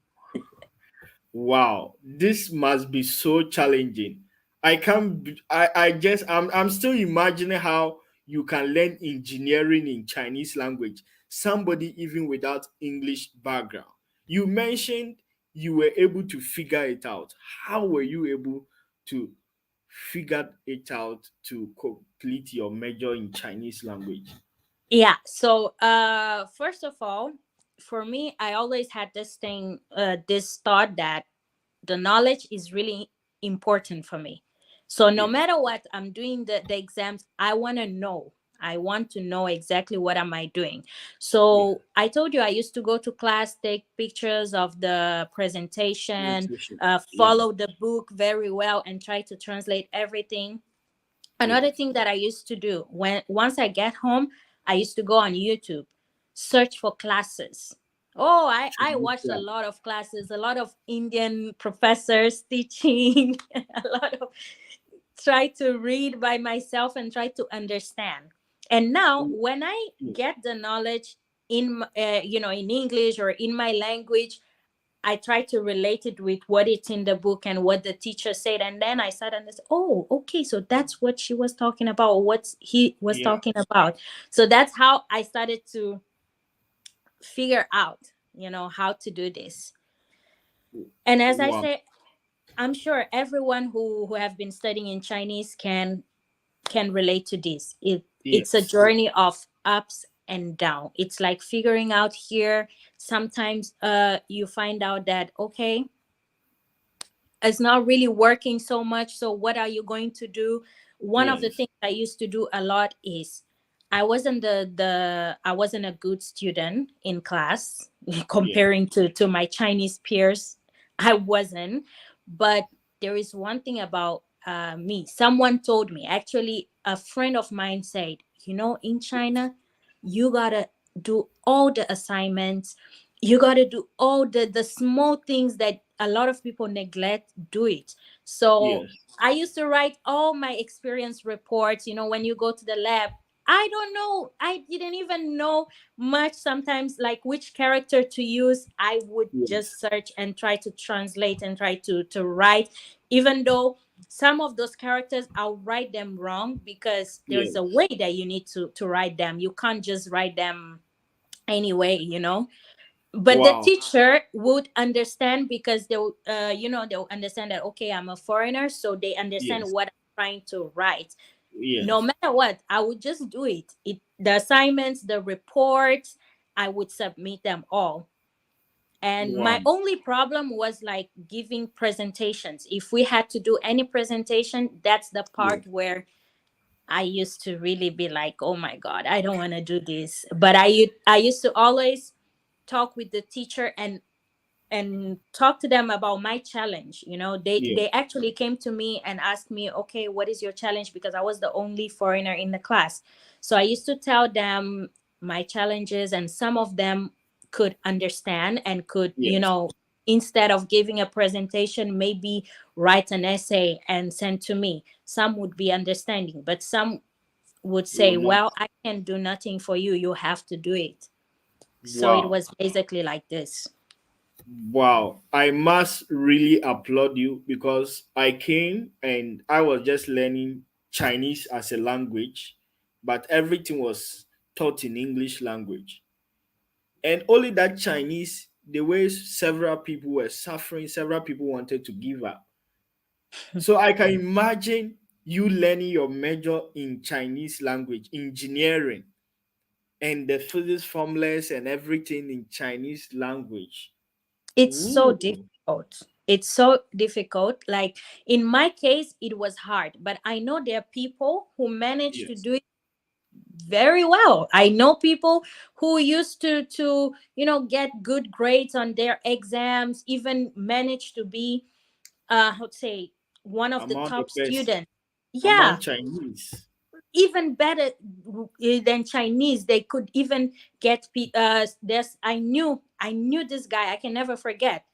Wow, this must be so challenging. I can't. I just. I'm still imagining how you can learn engineering in Chinese language. Somebody even without English background. You mentioned you were able to figure it out. How were you able to figure it out to complete your major in Chinese language? Yeah. So, first of all, for me, I always had this thought that the knowledge is really important for me. So no Yes. matter what I'm doing the exams, I want to know. I want to know exactly what am I doing. Yeah. So I told you I used to go to class, take pictures of the presentation, Nutrition. Yeah. follow the book very well, and try to translate everything. Another Yes. thing that I used to do, when once I get home, I used to go on YouTube, search for classes. Oh, I Chinese watched a class. lot of classes, a lot of Indian professors teaching, a lot of try to read by myself and try to understand. And now when I Yeah. get the knowledge in English or in my language, I try to relate it with what it's in the book and what the teacher said. And then I sat and I said, oh, okay, so that's what she was talking about, or what he was Yeah. talking about. So that's how I started to figure out, how to do this. And as I Wow. said, I'm sure everyone who have been studying in Chinese can relate to this. It's a Yes. journey of ups and down. It's like figuring out here. Sometimes you find out that, okay, it's not really working so much, so what are you going to do? One of the Yes. things I used to do a lot is I wasn't a good student in class Yeah. comparing to my Chinese peers. I wasn't. But there is one thing about me. Someone told me, actually a friend of mine said, in China, you gotta do all the assignments, you got to do all the small things that a lot of people neglect. Do it. So Yes. I used to write all my experience reports. When you go to the lab, I don't know, I didn't even know much sometimes, like which character to use. I would Yes. just search and try to translate and try to write, even though some of those characters I'll write them wrong, because there's a Yes. way that you need to write them. You can't just write them anyway. But the Wow. teacher would understand, because they'll understand that, okay, I'm a foreigner, so they understand Yes. what I'm trying to write. No Yes. matter what, I would just do it, the assignments, the reports, I would submit them all. And Wow. my only problem was like giving presentations. If we had to do any presentation, that's the Yes. part where I used to really be like, oh my god, I don't want to do this. But I used to always talk with the teacher and talk to them about my challenge. They Yes. actually came to me and asked me, okay, what is your challenge, because I was the only foreigner in the class. So I used to tell them my challenges, and some of them could understand and could, Yes. instead of giving a presentation, maybe write an essay and send to me. Some would be understanding, but some would You will say, not. well, I can do nothing for you, you have to do it. So it Wow. was basically like this. Wow. I must really applaud you because I came and I was just learning Chinese as a language, but everything was taught in English language. And only that Chinese, the way several people were suffering, several people wanted to give up. So I can imagine you learning your major in Chinese language, engineering, and the physics formulas and everything in Chinese language. It's so Ooh. difficult. It's so difficult. Like in my case, it was hard, but I know there are people who managed to Yes. do it very well. I know people who used to get good grades on their exams, even managed to be how to say one of the Among the top best students. among Yeah, Chinese. even better than Chinese. They could even get there's I knew this guy. I can never forget.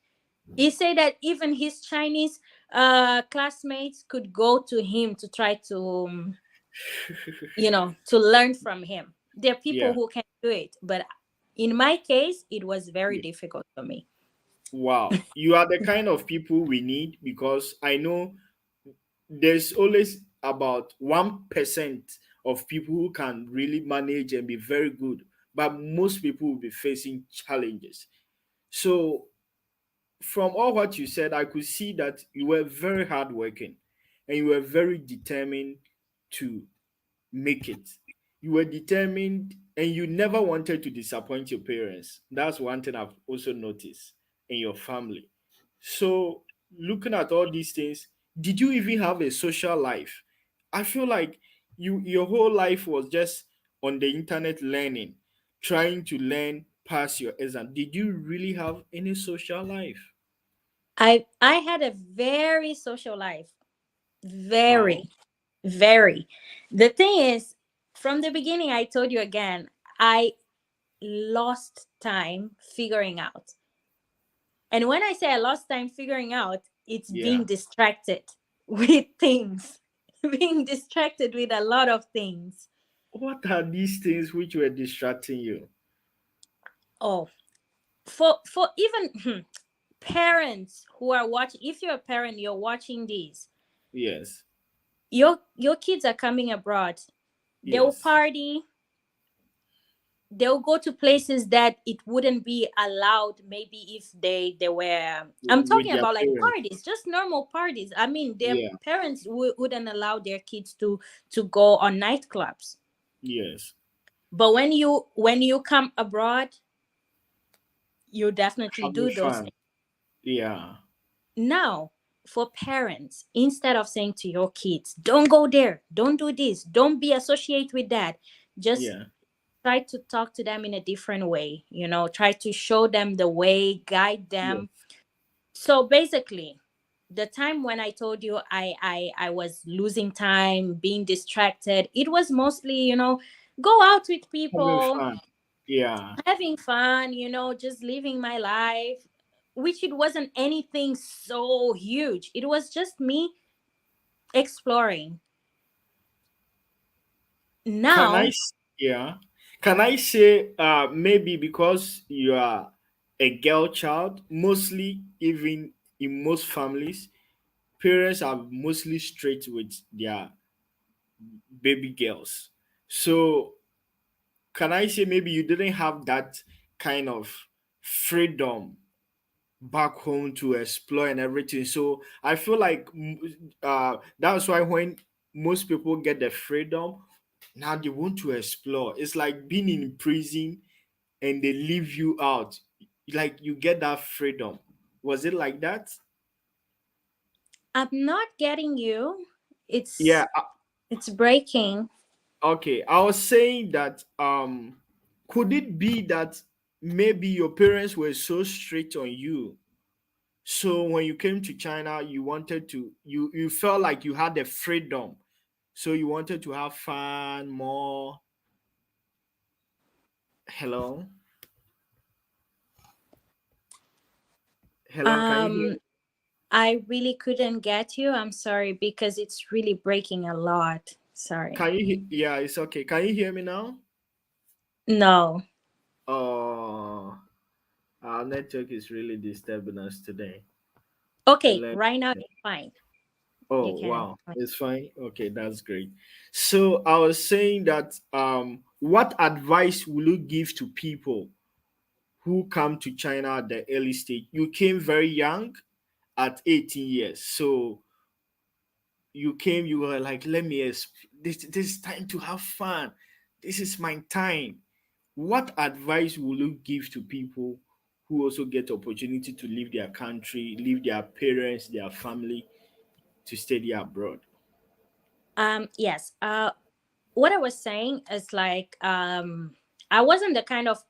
He said that even his Chinese classmates could go to him to try to to learn from him. There are people Yeah, who can do it, but in my case, it was very yeah. difficult for me. Wow. You are the kind of people we need because I know there's always about 1% of people who can really manage and be very good, but most people will be facing challenges. So from all what you said, I could see that you were very hardworking and you were very determined to make it. You were determined and you never wanted to disappoint your parents. That's one thing I've also noticed in your family. So, looking at all these things, did you even have a social life? I feel like your whole life was just on the internet learning, trying to learn past your exam. Did you really have any social life? I had a very social life. Oh, Very, very. The thing is, from the beginning, I told you again, I lost time figuring out. And when I say I lost time figuring out, it's being yeah. distracted with things, being distracted with a lot of things. What are these things which were distracting you? Oh, for even parents who are watching, if you're a parent, you're watching these. Yes. Your kids are coming abroad. They'll Yes. party, they'll go to places that it wouldn't be allowed maybe if they were, I'm With talking their about like parents. parties, just normal parties. I mean, their Yeah. parents wouldn't allow their kids to go on nightclubs. Yes. But when you come abroad, you definitely Having do those fun. things. Yeah. Now, for parents, instead of saying to your kids, don't go there, don't do this, don't be associated with that, just Yeah. try to talk to them in a different way, try to show them the way, guide Yes. them. So basically, the time when I told you I was losing time, being distracted, it was mostly, go out with Having people, fun. Yeah. having fun, just living my life, which it wasn't anything so huge. It was just me exploring. Can I Now, yeah. Can I say maybe because you are a girl child, mostly even in most families, parents are mostly straight with their baby girls. So can I say maybe you didn't have that kind of freedom back home to explore and everything. So I feel like that's why when most people get the freedom, now they want to explore. It's like being in prison and they leave you out. Like you get that freedom. Was it like that? I'm not getting you. Yeah. It's breaking. Okay. I was saying that could it be that maybe your parents were so strict on you. So when you came to China, you wanted to you felt like you had the freedom. So you wanted to have fun more. Hello? Hello, can you hear? um I really couldn't get you. I'm sorry because it's really breaking a lot. Sorry. Yeah, it's okay. Can you hear me now? No. Oh, our network is really disturbing us today. Okay, Let right now it's fine. You Oh can. wow, it's fine. Okay, that's great. So I was saying that what advice will you give to people who come to China at the early stage? You came very young at 18 years. So you came, you were like, let me this is time to have fun. This is my time. What advice will you give to people who also get opportunity to leave their country, leave their parents, their family to study abroad? Yes. What I was saying is like I wasn't the kind of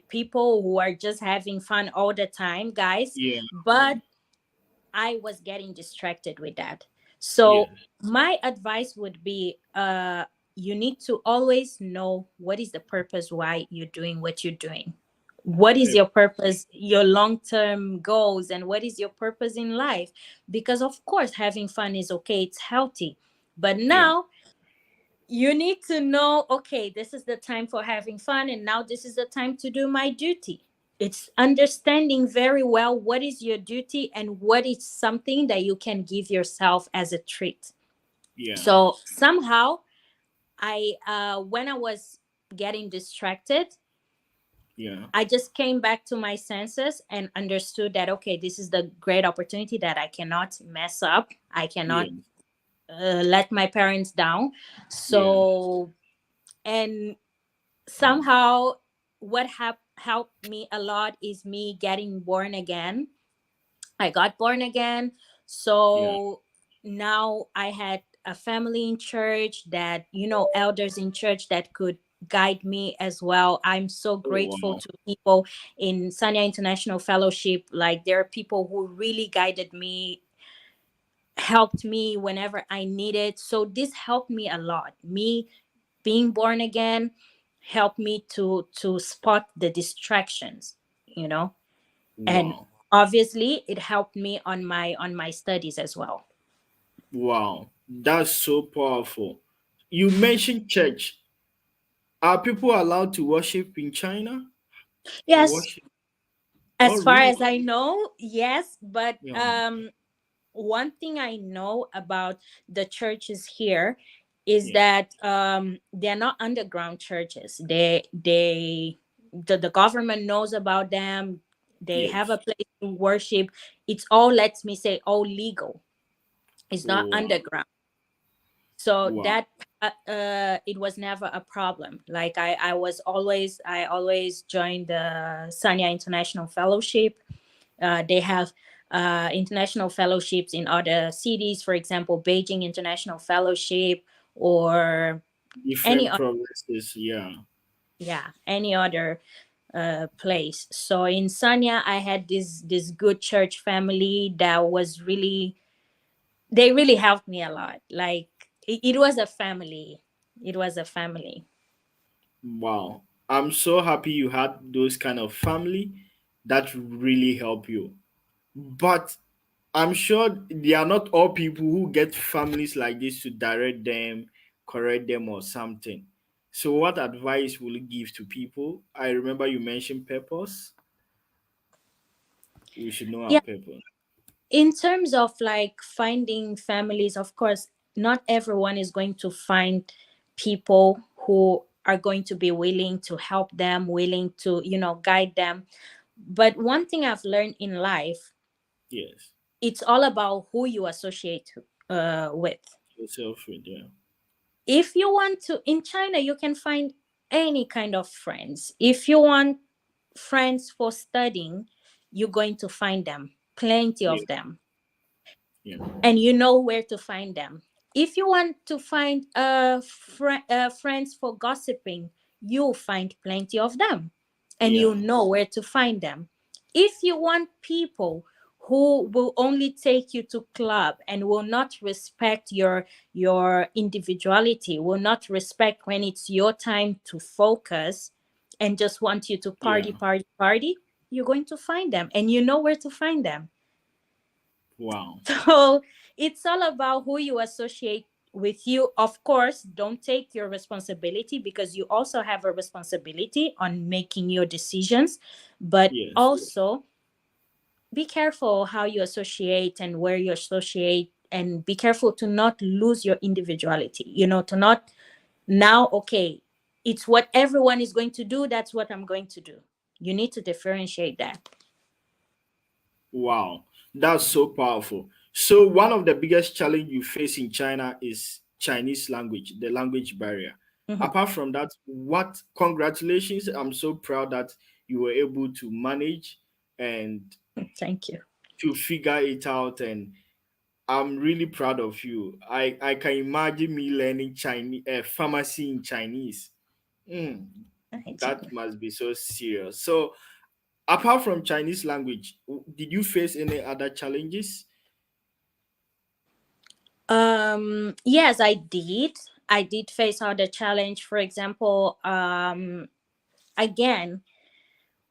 people who are just having fun all the time, guys, Yeah, but I was getting distracted with that. So yes. my advice would be you need to always know what is the purpose why you're doing what you're doing. What is your purpose, your long-term goals, and what is your purpose in life? Because of course having fun is okay, it's healthy. But Yeah, now you need to know, okay, this is the time for having fun, and now this is the time to do my duty. It's understanding very well what is your duty and what is something that you can give yourself as a treat. yeah, So somehow I when I was getting distracted, yeah, I just came back to my senses and understood that okay, this is the great opportunity that I cannot mess up. I yeah, cannot let my parents down. yeah, So, and somehow what helped me a lot is me getting born again. I got born again. yeah. So now I had a family in church, that elders in church that could guide me as well. I'm so Oh grateful wow, to people in Sanya International Fellowship. Like, there are people who really guided me, helped me whenever I needed. So this helped me a lot. Me being born again helped me to spot the distractions, you know and wow, obviously it helped me on my studies as well. wow. That's so powerful. You mentioned church. Are people allowed to worship in China? To Yes, worship? Oh as far really? as I know, yes, but Yeah, one thing I know about the churches here is yeah. that they're not underground churches. The government knows about them. They have Yes. a place to worship. It's all, let me say, all legal. It's not Oh wow, underground. So wow. that it was never a problem. Like, I always joined the Sanya International Fellowship. They have international fellowships in other cities, for example Beijing International Fellowship, or any Different provinces. Yeah. yeah, any other place. So in Sanya I had this good church family that was really, they really helped me a lot. Like, it was a family. It was a family. Wow. I'm so happy you had those kind of family that really help you. But I'm sure they are not all people who get families like this to direct them, correct them, or something. So, what advice will you give to people? I remember you mentioned purpose. We should know our Yeah, purpose. in terms of like finding families, of course not everyone is going to find people who are going to be willing to help them, willing to guide them. But one thing I've learned in life, Yes. it's all about who you associate with. Yourself with, yeah. If you want to, in China you can find any kind of friends. If you want friends for studying, you're going to find them, plenty Yeah. of them, Yeah. and you know where to find them. If you want to find friends for gossiping, you'll find plenty of them, and you Yeah. know where to find them. If you want people who will only take you to club and will not respect your individuality, will not respect when it's your time to focus, and just want you to Yeah. party, party, party, you're going to find them, and you know where to find them. Wow. So it's all about who you associate with you. Of course, don't take your responsibility, because you also have a responsibility on making your decisions, but Yes. also be careful how you associate and where you associate, and be careful to not lose your individuality, to not now, okay, it's what everyone is going to do, that's what I'm going to do. You need to differentiate that. Wow, that's so powerful. So one of the biggest challenge you face in China is Chinese language, the language barrier. Mhm. Apart from that, what congratulations. I'm so proud that you were able to manage and Thank you. to figure it out, and I'm really proud of you. I can imagine me learning Chinese pharmacy in Chinese. Mm, Thank that you. must be so serious. So apart from Chinese language, did you face any other challenges? Yes, I did face other challenge. For example, again,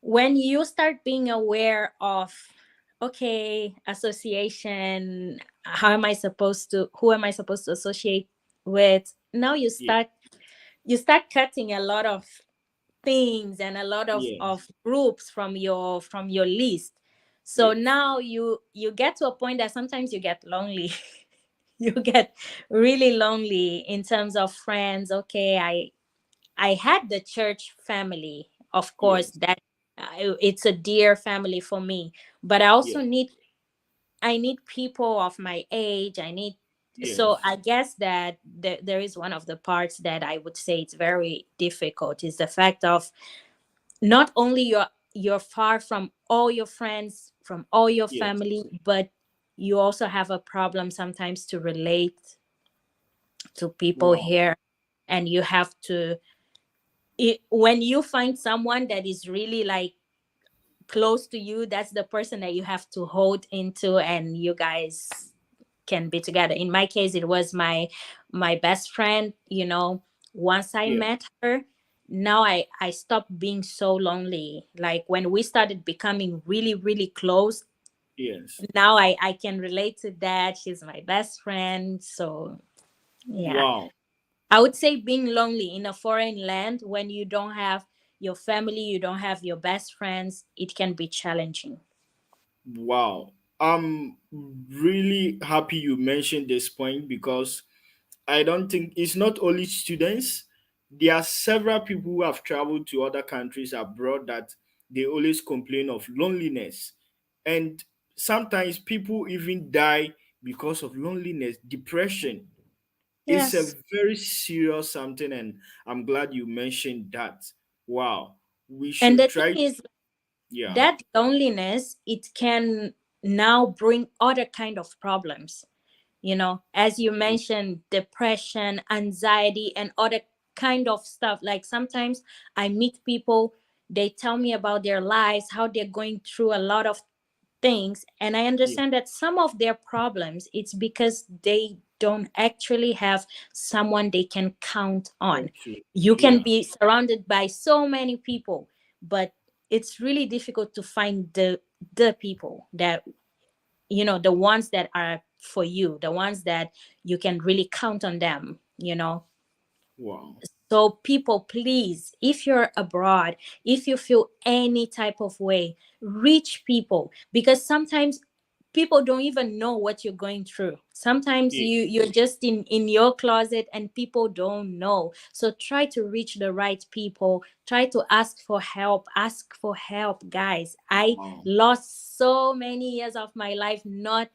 when you start being aware of, okay, association, who am I supposed to associate with, now Yeah. you start cutting a lot of things and a lot of Yes. groups from your list. So Yes. now you get to a point that sometimes you get lonely. You get really lonely in terms of friends. Okay, I had the church family, of course, Yes. that it's a dear family for me, but I also Yes. I need people of my age. So Yes. I guess that there is one of the parts that I would say it's very difficult, is the fact of not only you're far from all your friends, from all your Yes. family, but you also have a problem sometimes to relate to people Wow. here. And you have to, when you find someone that is really like close to you, that's the person that you have to hold into, and you guys can be together. In my case, it was my best friend. Once I Yes. met her, now I stopped being so lonely. Like when we started becoming really really close, Yes. now I can relate to that. She's my best friend. So yeah, Wow. I would say being lonely in a foreign land when you don't have your family, you don't have your best friends, it can be challenging. Wow. I'm really happy you mentioned this point because I don't think it's not only students. There are several people who have traveled to other countries abroad that they always complain of loneliness. And sometimes people even die because of loneliness, depression. It's a Yes. very serious something, and I'm glad you mentioned that. Wow. We And should the thing try to, is, yeah. that loneliness, it can now bring other kind of problems, as you mentioned, depression, anxiety, and other kind of stuff. Like sometimes I meet people, they tell me about their lives, how they're going through a lot of things, and I Yeah. understand that some of their problems, it's because they don't actually have someone they can count on. Talk to. You can Yeah. be surrounded by so many people, but it's really difficult to find the people that, the ones that are for you, the ones that you can really count on them. Wow. So people, please, if you're abroad, if you feel any type of way, reach people, because sometimes people don't even know what you're going through. Sometimes Yeah. you're just in your closet and people don't know. So try to reach the right people, try to ask for help, guys. I Wow. lost so many years of my life not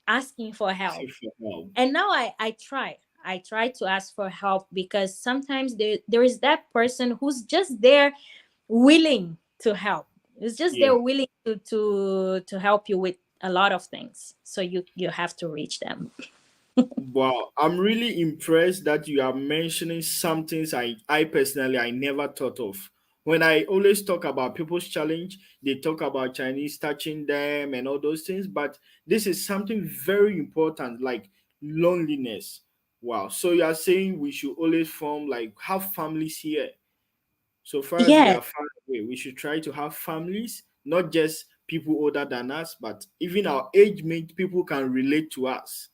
asking for help, Wow. and now I try to ask for help, because sometimes there is that person who's just there willing to help. It's just Yeah. they're willing to help you with a lot of things, so you have to reach them. Wow, I'm really impressed that you are mentioning some things I personally I never thought of. When I always talk about people's challenge, they talk about Chinese touching them and all those things, but this is something very important, like loneliness. Wow. So you are saying we should always form like have families here. So far as we Yeah. are far away, we should try to have families, not just people older than us, but even our age mate people can relate to us.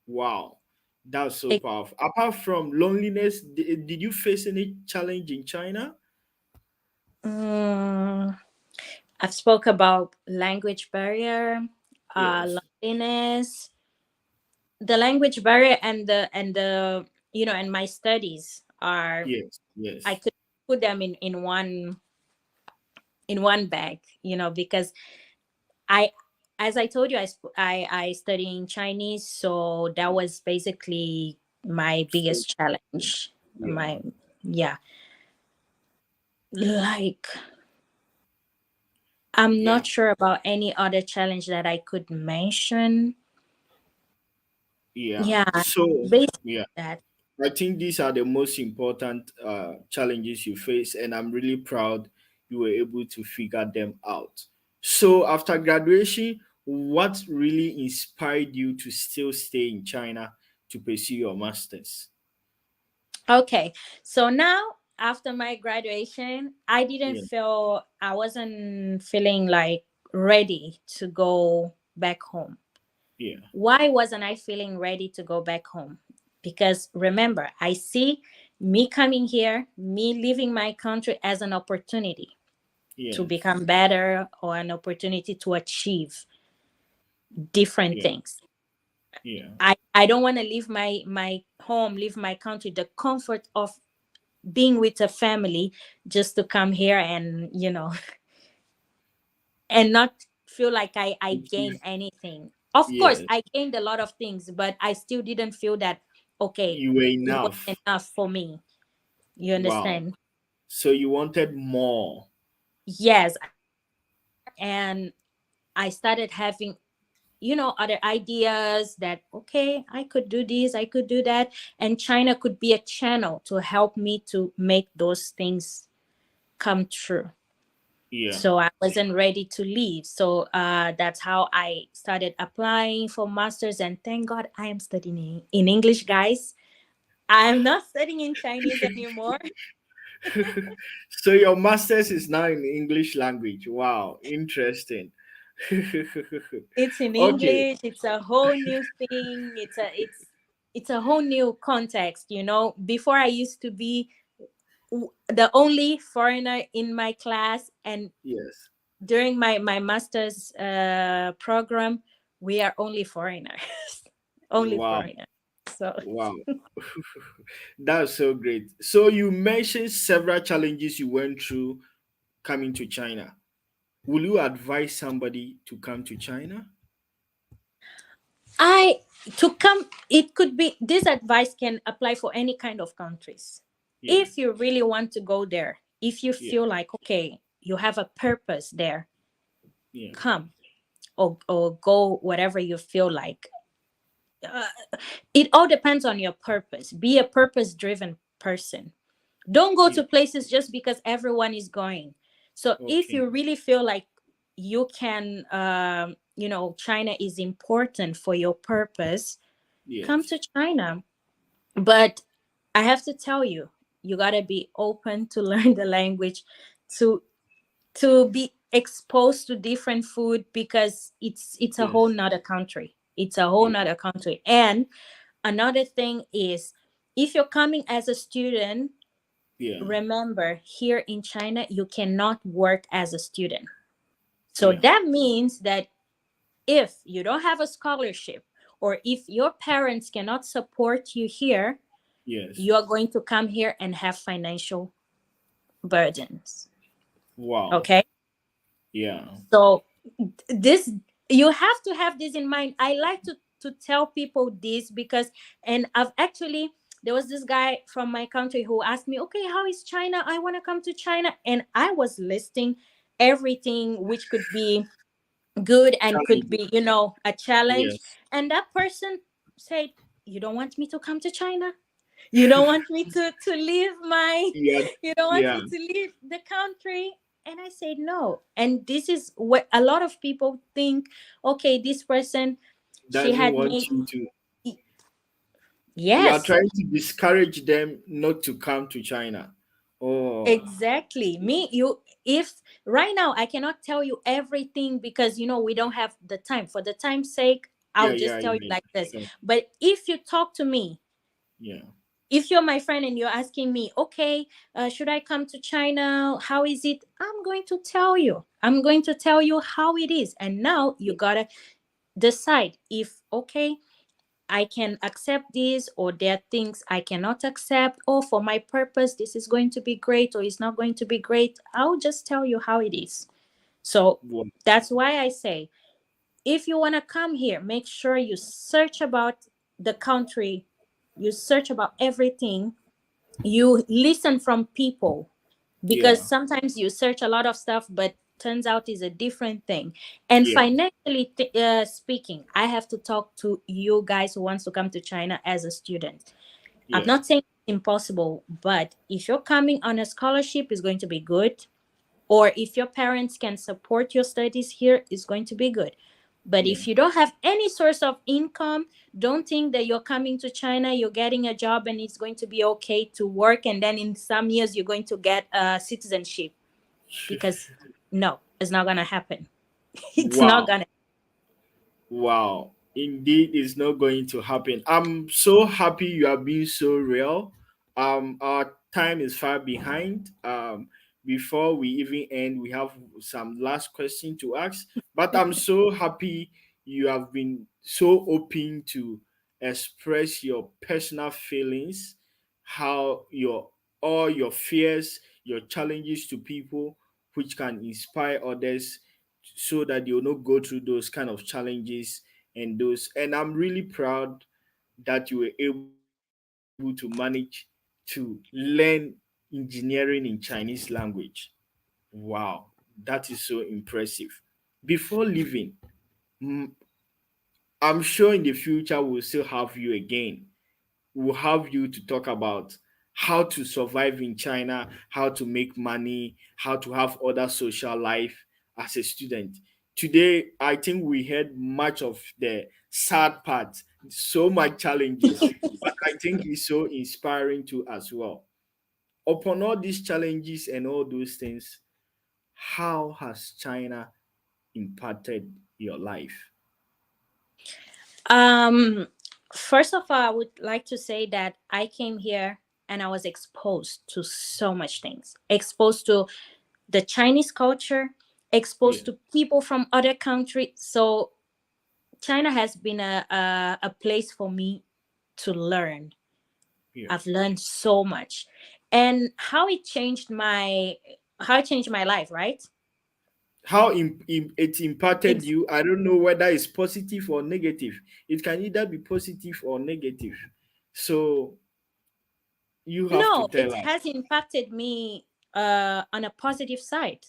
Wow. That's so It, powerful. Apart from loneliness, did you face any challenge in China? mm, I've spoke about language barrier, Yes. loneliness, the language barrier, and the and my studies are, Yes. I Yes. could put them in one bag, because I, as I told you, I study in Chinese, so that was basically my So, biggest challenge. yeah. My, yeah, like, I'm Yeah. not sure about any other challenge that I could mention. Yeah. Yeah, So, basically yeah. that. I think these are the most important challenges you face, and I'm really proud you were able to figure them out. So, after graduation, what really inspired you to still stay in China to pursue your master's? Okay, so now after my graduation, Yeah, I wasn't feeling like ready to go back home. yeah, Why wasn't I feeling ready to go back home? Because remember, I see me coming here, me leaving my country as an opportunity to yes, become better or an opportunity to achieve different yeah, things. yeah, I don't want to leave my home, leave my country, the comfort of being with a family, just to come here and and not feel like I gained anything. Of course, yes. I gained a lot of things, but I still didn't feel that, okay, You were it was enough. enough for me. You Wow. understand? So you wanted more. Yes. And I started having, other ideas that, okay, I could do this, I could do that. And China could be a channel to help me to make those things come true. Yeah, So I wasn't ready to leave. So that's how I started applying for masters. And thank God I am studying in English, guys. I'm not studying in Chinese anymore. so your master's is now in English language. Wow, interesting. It's in Okay, English. It's a whole new thing. It's a whole new context. Before I used to be the only foreigner in my class, and yes. during my master's program, we are only foreigners. Only Wow, foreigners. So wow. That's so great. So you mentioned several challenges you went through coming to China. Will you advise somebody to come to China? I to come, it could be, this advice can apply for any kind of countries. Yeah, If you really want to go there, if you yeah, feel like, okay, you have a purpose there, yeah, come, or go whatever you feel like. uh, it all depends on your purpose. Be a purpose driven person. Don't go yeah. to places just because everyone is going. So if Okay. you really feel like you can, China is important for your purpose, come Yes, to China. But I have to tell you, you got to be open to learn the language, to be exposed to different food, because it's a whole yes, nother country. It's a whole yeah, nother country. And another thing is, if you're coming as a student, yeah, remember, here in China you cannot work as a student. So yeah, that means that if you don't have a scholarship, or if your parents cannot support you here, yes. you are going to come here and have financial burdens. Wow. Okay? Yeah, So this, you have to have this in mind. I like to tell people this because, and I've actually, there was this guy from my country who asked me, okay, how is China? I want to come to China. And I was listing everything which could be good and could challenge. be, a challenge. Yes, And that person said, you don't want me to come to China? You don't want me to leave my yeah, you don't want yeah. me to leave the country? And I said no. And this is what a lot of people think. Okay, this person, she Doesn't had want made, you to. You are yes, trying to discourage them not to come to China. Oh, exactly. Me, you, if right now I cannot tell you everything, because we don't have the time. For the time's sake, I'll Yeah, just tell you yeah, like this. yeah. But if you talk to me, Yeah. if you're my friend and you're asking me, okay, should I come to China? How is it? I'm going to tell you. I'm going to tell you how it is. And now you gotta decide if, okay, I can accept this, or there are things I cannot accept, or for my purpose, this is going to be great or it's not going to be great. I'll just tell you how it is. So Wow. that's why I say, if you want to come here, make sure you search about the country, you search about everything, you listen from people, because Yeah. sometimes you search a lot of stuff but turns out is a different thing. And Yeah. financially speaking, I have to talk to you guys who wants to come to China as a student. I'm Yeah. not saying it's impossible, but if you're coming on a scholarship, it's going to be good, or if your parents can support your studies here, it's going to be good. But Yeah. if you don't have any source of income, don't think that you're coming to China, you're getting a job, and it's going to be okay to work, and then in some years you're going to get citizenship. Because no, it's not gonna happen. It's not Wow. gonna. Wow. Indeed, it's not going to happen. I'm so happy you are being so real. Our time is far behind. Before we even end, we have some last question to ask. But I'm so happy you have been so open to express your personal feelings, how your all your fears, your challenges to people, which can inspire others so that you'll not go through those kind of challenges and those. And I'm really proud that you were able to manage to learn engineering in Chinese language. Wow, that is so impressive. Before leaving, mm, I'm sure in the future we'll still have you again. We'll have you to talk about how to survive in China, how to make money, how to have other social life as a student. Today, I think we had much of the sad part, so much challenges, but I think it's so inspiring too as well. Upon all these challenges and all those things, how has China impacted your life? Um, First of all, I would like to say that I came here and I was exposed to so much things. Exposed to the Chinese culture, Yeah, exposed to people from other countries. So China has been a place for me to learn. yeah. I've learned so much, and how it changed my life. Right? How it impacted It's you, I don't know whether it's positive or negative. It can either be positive or negative, so you have to no, tell it us. has impacted me on a positive side.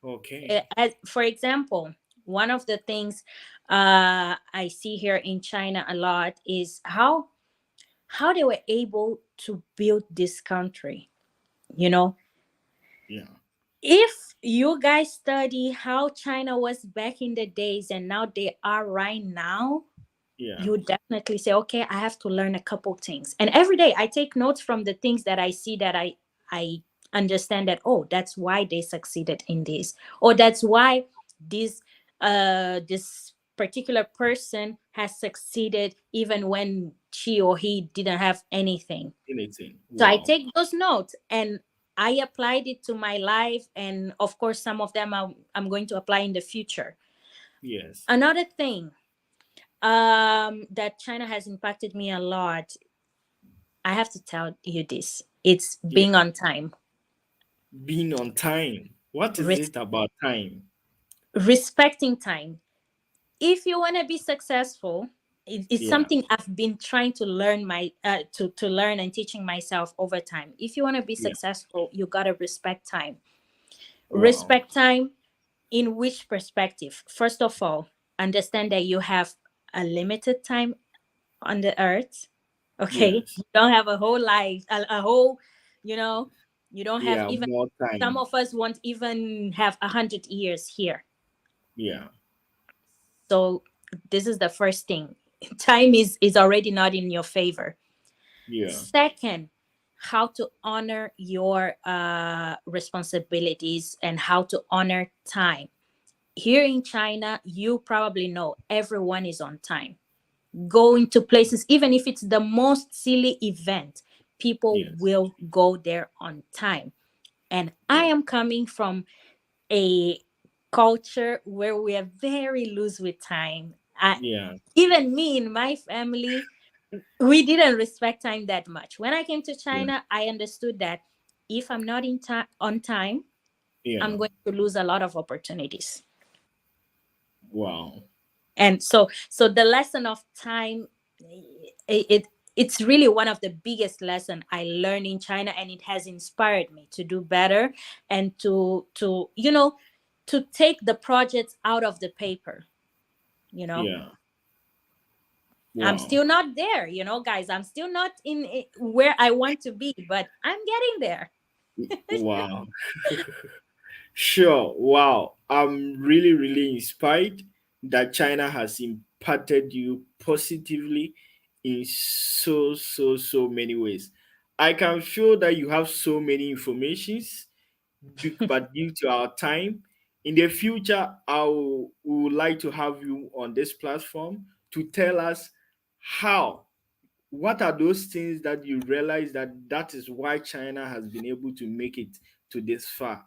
Okay. As for example, one of the things I see here in China a lot is how they were able to build this country. You know, Yeah. if you guys study how China was back in the days and now they are right now, Yeah. you definitely say, okay, I have to learn a couple things. And every day I take notes from the things that I see, that I understand that, oh, that's why they succeeded in this, or that's why this this particular person has succeeded even when she or he didn't have anything. Anything. So I Wow. take those notes and I applied it to my life, and of course some of them I'm going to apply in the future. Yes. Another thing that China has impacted me a lot, I have to tell you this, it's Yeah. being on time. Being on time. What is Res- it about time? Respecting time. If you want to be successful, it's Yeah. something I've been trying to learn to learn and teaching myself over time. If you want to be Yeah. successful, you got to respect time. Wow. Respect time in which perspective? First of all, understand that you have a limited time on the earth. Okay, Yes. you don't have a whole life, a whole, you know, you don't have Yeah, even. more Some time. of us won't even have 100 years here. Yeah. So this is the first thing. Time is already not in your favor. Yeah. Second, how to honor your responsibilities and how to honor time. Here in China, you probably know everyone is on time. going to places, even if it's the most silly event, people Yes. will go there on time. And I Yeah. am coming from a culture where we are very loose with time. Yeah. Even me in my family, we didn't respect time that much. When I came to Yeah. China, I understood that if I'm not in time on time, I'm Yeah. going to lose a lot of opportunities. Wow. And so the lesson of time, it it's really one of the biggest lesson I learned in China, and it has inspired me to do better and to to take the projects out of the paper, you know. Yeah. I'm Wow. still not there, guys. I'm still not in where I want to be, but I'm getting there. Wow. Sure. Wow. I'm really, really inspired that China has impacted you positively in so many ways. I can feel that you have so many informations, but due to our time, in the future, we would like to have you on this platform to tell us how, what are those things that you realize that is why China has been able to make it to this far,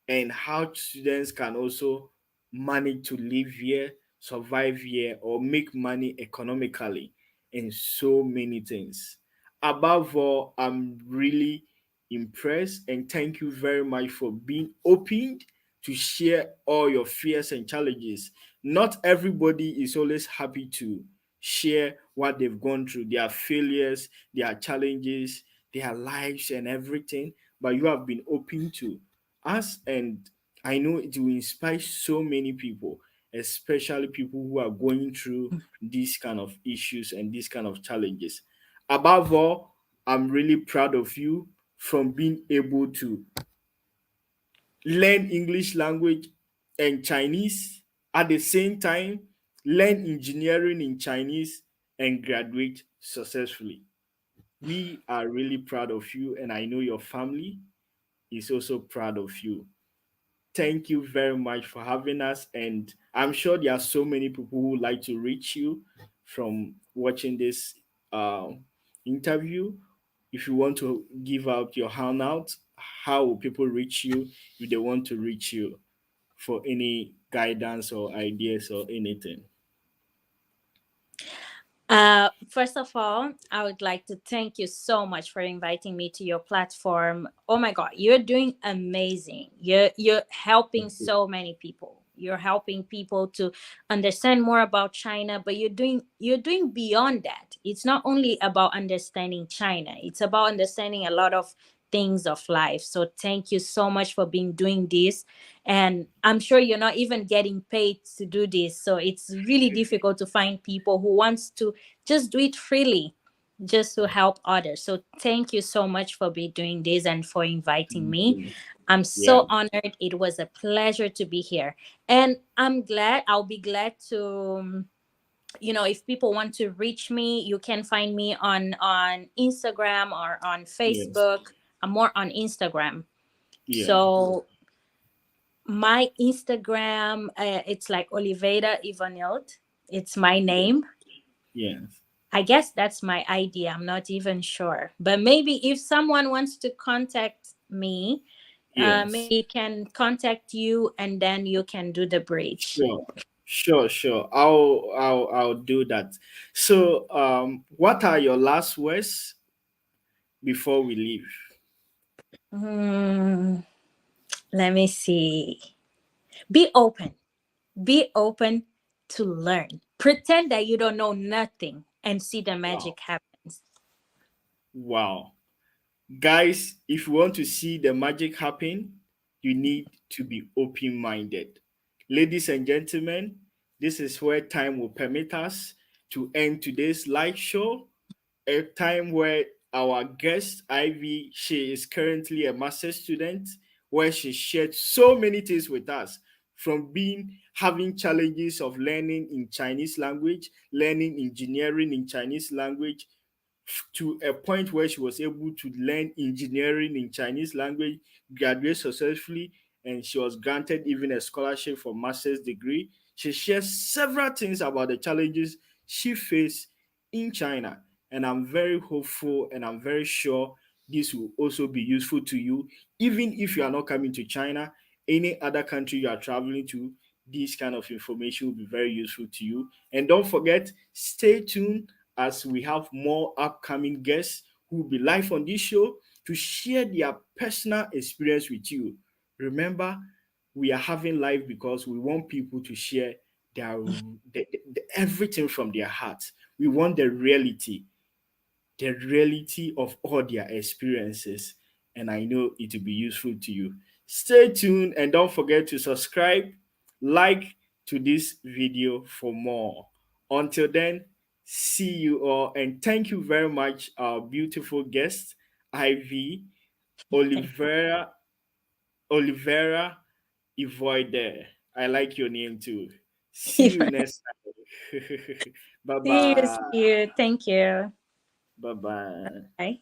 and how students can also manage to live here, survive here, or make money economically, and so many things. Above all, I'm really impressed and thank you very much for being open to share all your fears and challenges. Not everybody is always happy to share what they've gone through, their failures, their challenges, their lives, and everything. But you have been open to us, and I know it will inspire so many people, especially people who are going through these kind of issues and these kind of challenges. Above all, I'm really proud of you from being able to learn English language and Chinese at the same time, learn engineering in Chinese, and graduate successfully. We are really proud of you, and I know your family is also proud of you. Thank you very much for having us. And I'm sure there are so many people who would like to reach you from watching this uh, interview. If you want to give out your handout, how will people reach you if they want to reach you for any guidance or ideas or anything? First of all, I would like to thank you so much for inviting me to your platform. Oh my God, you're doing amazing. You're helping so many people. You're helping people to understand more about China, but you're doing beyond that. It's not only about understanding China. It's about understanding a lot of things of life. So thank you so much for being doing this. And I'm sure you're not even getting paid to do this. So it's really difficult to find people who wants to just do it freely, just to help others. So thank you so much for be doing this and for inviting me. I'm Yeah, so honored. It was a pleasure to be here, and I'll be glad to if people want to reach me, you can find me on Instagram or on yes, Facebook. I'm more on Instagram. yeah, So my Instagram, it's like Oliveira Ivonilde. It's my name. yes, I guess that's my idea. I'm not even sure. But maybe if someone wants to contact me, yes. maybe can contact you and then you can do the bridge. Sure, sure. I'll do that. So, what are your last words before we leave? Hmm, let me see. Be open. Be open to learn. Pretend that you don't know nothing and see the Wow, magic happens. wow. Guys, if you want to see the magic happen, you need to be open minded. Ladies and gentlemen, this is where time will permit us to end today's live show. A time where our guest, Ivy, she is currently a master's student, where she shared so many things with us from being having challenges of learning in Chinese language, learning engineering in Chinese language, to a point where she was able to learn engineering in Chinese language, graduate successfully, and she was granted even a scholarship for master's degree. She shares several things about the challenges she faced in China. And I'm very hopeful and I'm very sure this will also be useful to you. Even if you are not coming to China, any other country you are traveling to, this kind of information will be very useful to you. And don't forget, stay tuned as we have more upcoming guests who will be live on this show to share their personal experience with you. Remember, we are having live because we want people to share everything from their hearts. We want the reality of all their experiences, and I know it will be useful to you. Stay tuned and don't forget to subscribe, like to this video for more. Until then, see you all, and thank you very much, our beautiful guest, Ivy Oliveira Oliveira Ivoide. I like your name too. See you next time. Bye See you, see bye. you. Thank you. Bye bye. Bye.